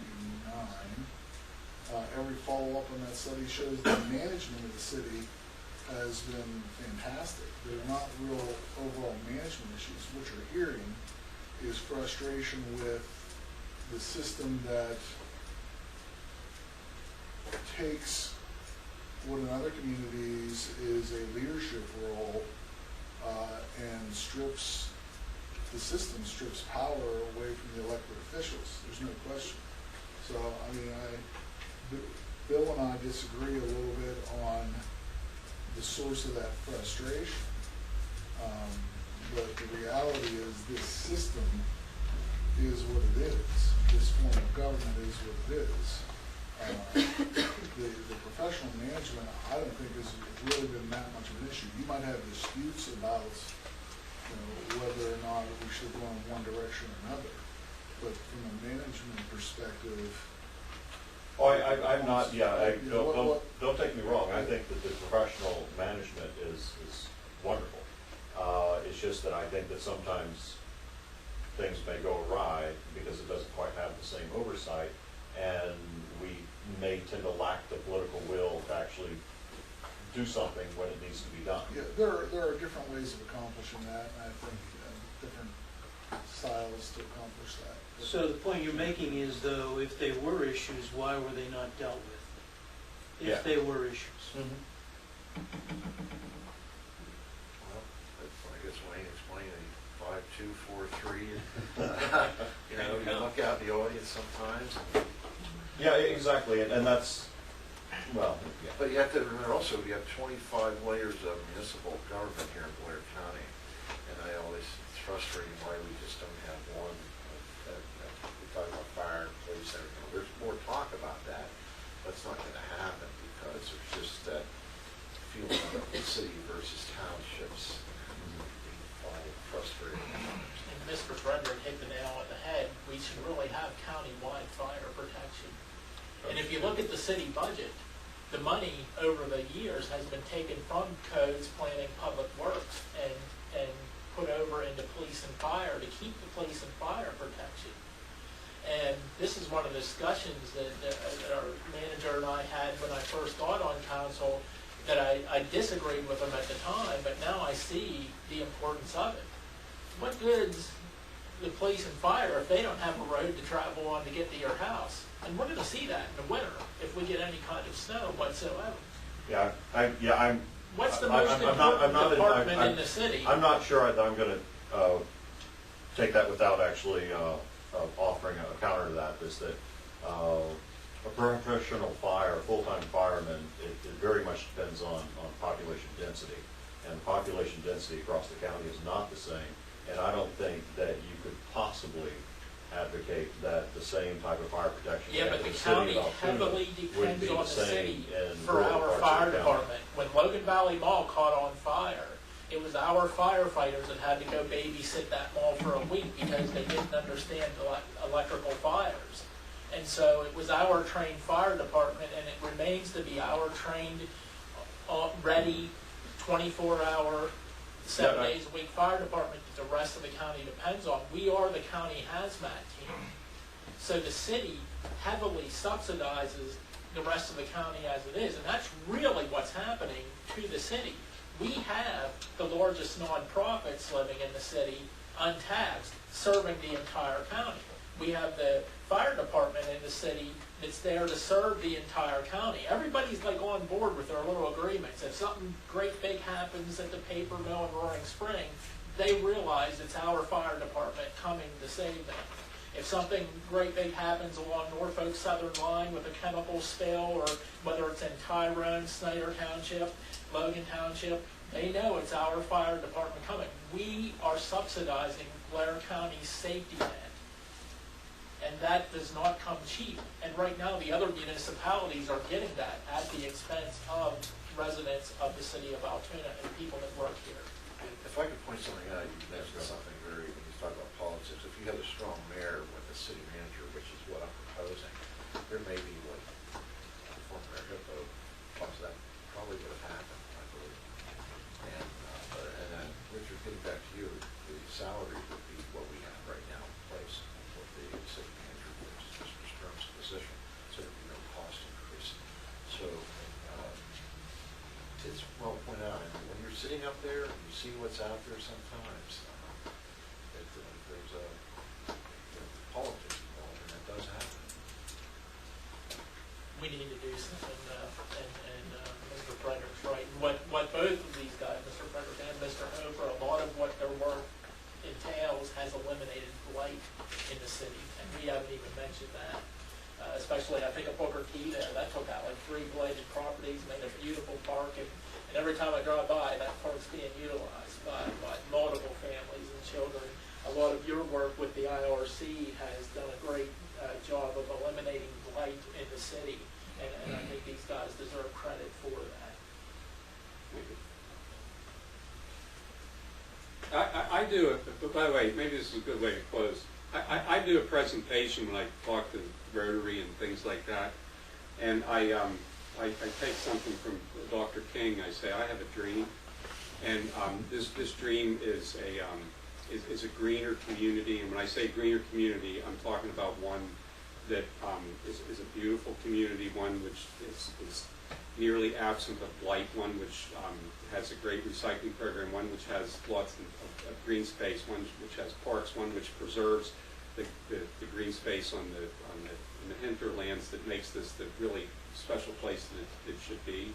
Every follow-up on that study shows the management of the city has been fantastic. There are not real overall management issues. What you're hearing is frustration with the system that takes what in other communities is a leadership role and strips power away from the elected officials. There's no question. So, I mean, Bill and I disagree a little bit on the source of that frustration. But the reality is this system is what it is. This form of government is what it is. The professional management, I don't think has really been that much of an issue. You might have disputes about, whether or not we should go in one direction or another. But from a management perspective, I'm not. Yeah, don't take me wrong. I think that the professional management is wonderful. It's just that I think that sometimes things may go awry because it doesn't quite have the same oversight, and we may tend to lack the political will to actually do something when it needs to be done. yeah, there are different ways of accomplishing that, and I think different styles to accomplish that. So the point you're making is, though, if they were issues, why were they not dealt with? If Yeah. they were issues. Mm-hmm. Well, I guess Wayne explained a 5-2-4-3. You look out in the audience sometimes. Yeah, exactly, and that's, well, yeah. But you have to remember also, we have 25 layers of municipal government here in Blair County. And it's frustrating why we just don't have one. We talk about fire, police, everything. There's more talk about that, but it's not going to happen because there's just that feeling of the city versus townships being frustrating. And Mr. Frederick hit the nail on the head. We should really have county-wide fire protection. And if you look at the city budget, the money over the years has been taken from codes, planning, public works, and put over into police and fire to keep the police and fire protection. And this is one of the discussions that our manager and I had when I first got on council, that I disagreed with him at the time, but now I see the importance of it. What good's the police and fire if they don't have a road to travel on to get to your house? And we're going to see that in the winter if we get any kind of snow whatsoever. Yeah, I'm. What's the I'm most not- important department in the city? I'm not sure that I'm going to take that without actually offering a counter to that. Is that a professional full-time fireman? It very much depends on population density, and population density across the county is not the same. And I don't think that you could possibly advocate that the same type of fire protection we Yeah, have but in the city of county Altoona heavily would depends be on the the same city in for rural our parts of fire the county. department. When Logan Valley Mall caught on fire, it was our firefighters that had to go babysit that mall for a week because they didn't understand electrical fires. And so it was our trained fire department, and it remains to be our trained, ready, 24-hour, 7 days a week fire department that the rest of the county depends on. We are the county hazmat team. So the city heavily subsidizes the rest of the county as it is, and that's really what's happening to the city. We have the largest nonprofits living in the city, untaxed, serving the entire county. We have the fire department in the city that's there to serve the entire county. Everybody's like on board with their little agreements. If something great big happens at the paper mill in Roaring Spring, they realize it's our fire department coming to save them. If something great big happens along Norfolk Southern Line with a chemical spill, or whether it's in Tyrone, Snyder Township, Logan Township, they know it's our fire department coming. We are subsidizing Blair County's safety net. And that does not come cheap. And right now, the other municipalities are getting that at the expense of residents of the city of Altoona and people that work here. If I could point something out, you mentioned something very, when you talk about politics, if you have a strong mayor with a city manager, which is what I'm proposing, there may be what former Mayor Hippo talks about, probably would have happened, I believe. And then, Richard, getting back to you, the salary would be what we have right now in place, what the city manager is, Mr. Strong's position, so there'd be no cost increase. So, it's well pointed out, and when you're sitting up there, you see what's out there sometimes, there's politics involved, and that does happen. We need to do something, and Mr. Frederick's right. What both of these guys, Mr. Frederick and Mr. Hofer, a lot of what their work entails has eliminated blight in the city, and we haven't even mentioned that. Especially, I think of Booker T there, that took out like 3 blighted properties, made a beautiful park, and every time I drive by, that park's being utilized by multiple families and children. A lot of your work with the IRC has done a great job of eliminating blight in the city, and I think these guys deserve credit for that. I do it, but by the way, maybe this is a good way to close. I do a presentation when I talk to Rotary and things like that, and I take something from Dr. King. I say, I have a dream, and this dream is a greener community. And when I say greener community, I'm talking about one that is a beautiful community, one which is nearly absent of blight, one which has a great recycling program, one which has lots of green space, one which has parks, one which preserves the green space on the hinterlands that makes this the really special place that it should be.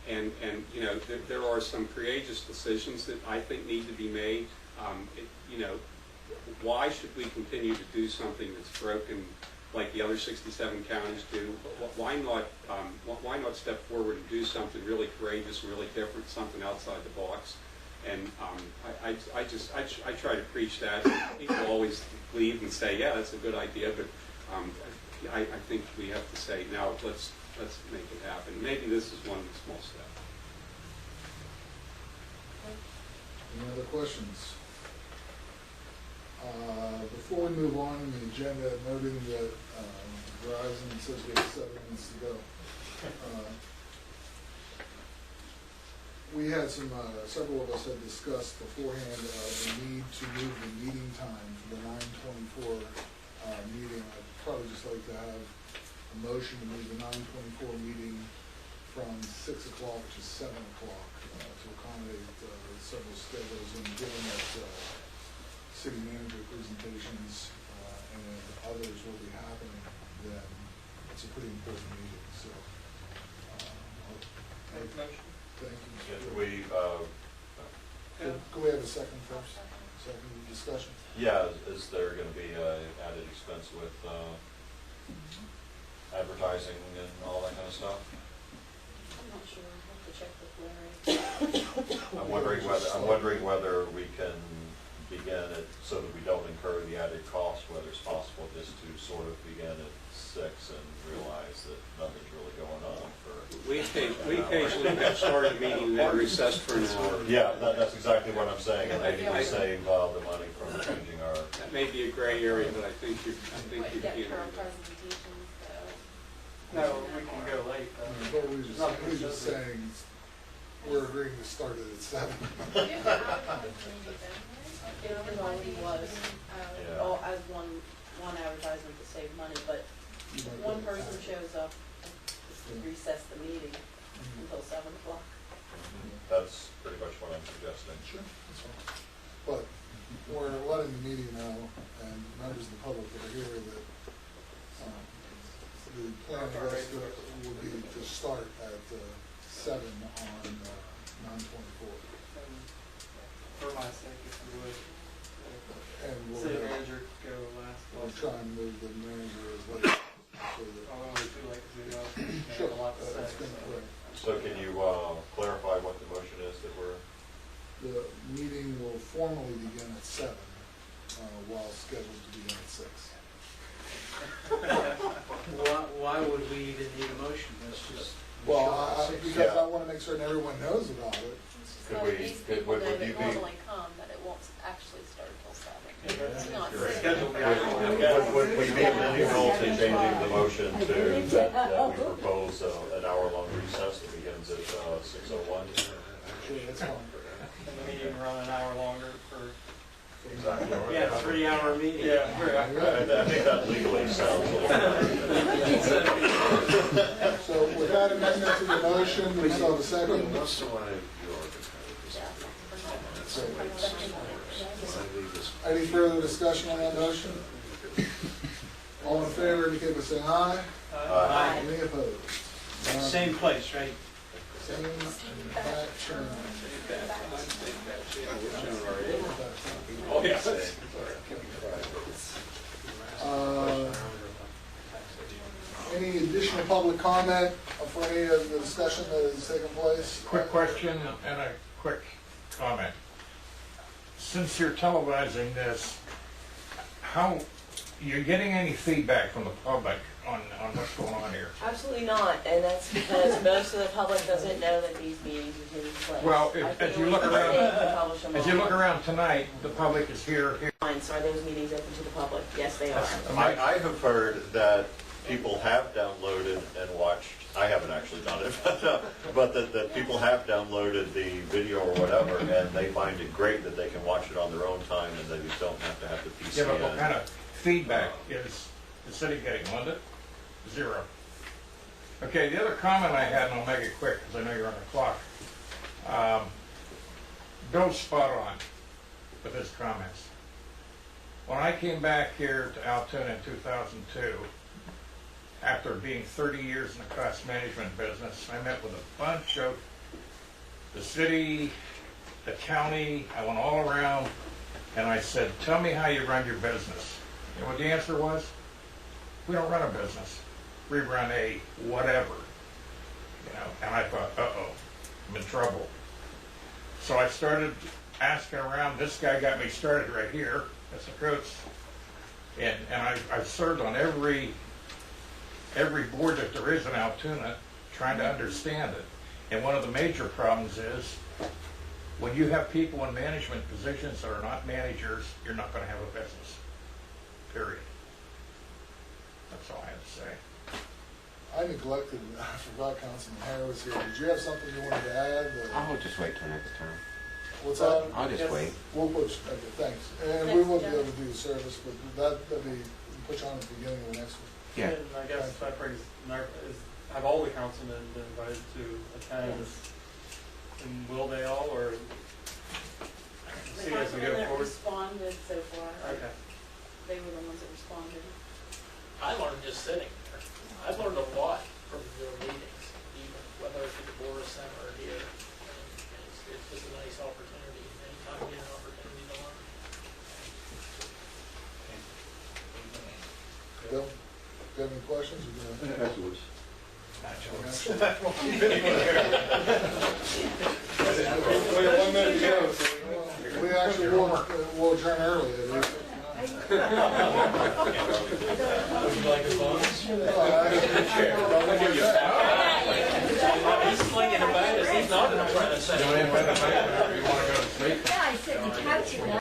And you know, there are some courageous decisions that I think need to be made. You know, why should we continue to do something that's broken like the other 67 counties do? Why not step forward and do something really courageous, really different, something outside the box? And I try to preach that. People always leave and say, yeah, that's a good idea, but I think we have to say, now let's make it happen. Maybe this is one small step. Any other questions? Before we move on in the agenda, noting that Verizon says we have 7 minutes to go. We had several of us had discussed beforehand the need to move the meeting time for the 9:24 meeting. I'd probably just like to have a motion to move the 9:24 meeting from 6 o'clock to 7 o'clock to accommodate several schedules, and given that city manager presentations and others will be happening, then it's a pretty important meeting. So, Make a motion. thank you. Can we, Can we have a second first? Second discussion? yeah, is there going to be added expense with advertising and all that kind of stuff? I'm not sure, I'll have to check with Larry. I'm wondering whether we can begin it so that we don't incur the added cost, whether it's possible just to sort of begin at 6 and realize that nothing's really going on for We occasionally have started a meeting and then recessed for an hour. Yeah, that's exactly what I'm saying, and maybe we save the money from changing our. That may be a gray area, but I think you Like, can get handle current it. presentations, so. No, we can go late. But we're just saying, we're agreeing to start it at 7. Do you have to advertise the meetings anyway? It already was, Yeah. all as one advertisement to save money, but one person shows up, to recess the meeting until 7 o'clock. That's pretty much what I'm suggesting. Sure, that's fine. But we're letting the media know, and members of the public that are here, that the plan of us will be to start at 7 on 9/24. For my sake, if you would. And City we'll manager go last. try and move the manager as late so that. Oh, it'll be too late to do that. Sure, Have a lot to that's say. been correct. So can you clarify what the motion is that we're? The meeting will formally begin at 7, while scheduled to begin at 6. Why would we even need a motion? That's just. Well, because I want to make certain everyone knows about it. It's just Could that we- these could- people would know you that be- normally come, that it won't actually start till 7. It's not You're right. six. Schedule the actual. Would we be amenable to changing the motion to that we propose an hour-long recess that begins at 6:01? Sure, that's fine. And the meeting run an hour longer for. Exactly. Yeah, 3-hour meeting. Yeah. I think that legally sounds a little. So with that amendment to the motion, we still have a second. What's the one you organize? Any further discussion on that motion? All in favor, indicate by saying aye. Aye. Any opposed? None. Same place, right? Same exact term. Oh, yeah. Any additional public comment for any of the discussion that has taken place? Quick question and a quick comment. Since you're televising this, how, you're getting any feedback from the public on what's going on here? Absolutely not, and that's because most of the public doesn't know that these meetings are taking place. Well, I as think you we look can around- save and publish them As you look online. around tonight, the public is here. So are those meetings open to the public? Yes, they are. I have heard that people have downloaded and watched, I haven't actually done it, but that people have downloaded the video or whatever, and they find it great that they can watch it on their own time and they just don't have to have the PC Yeah, but what kind in. of feedback is the city getting? Linda? Zero. Okay, the other comment I had, and I'll make it quick because I know you're on the clock. Bill's spot on with his comments. When I came back here to Altoona in 2002, after being 30 years in the cost management business, I met with a bunch of the city, the county, I went all around, and I said, tell me how you run your business. You know what the answer was? We don't run a business. We run a whatever. You know, and I thought, uh-oh, I'm in trouble. So I started asking around. This guy got me started right here, Mr. Coates. And I've served on every board that there is in Altoona, trying to understand it. And one of the major problems is, when you have people in management positions that are not managers, you're not going to have a business. Period. That's all I have to say. I neglected, I forgot Councilman Hare was here. Did you have something you wanted to add? I'll just wait till next time. What's that? I'll just wait. We'll put, okay, thanks. And we won't be able to do the service, but that'll be, put you on at the beginning of the next one. Yeah. And I guess that brings, have all the councilmen been invited to attend in will they all, or see as we go that forward? responded so far, Okay. they were the ones that responded. I learned just sitting there. I've learned a lot from your meetings, even whether it's at the Boris Center or here. And it's just a nice opportunity, anytime you get an opportunity to learn. Bill, do you have any questions? Afterwards. We have 1 minute to go, so We actually will adjourn early. Would you like a phone? set. Joanne, whenever you want to go to sleep. Yeah, I said you captured that.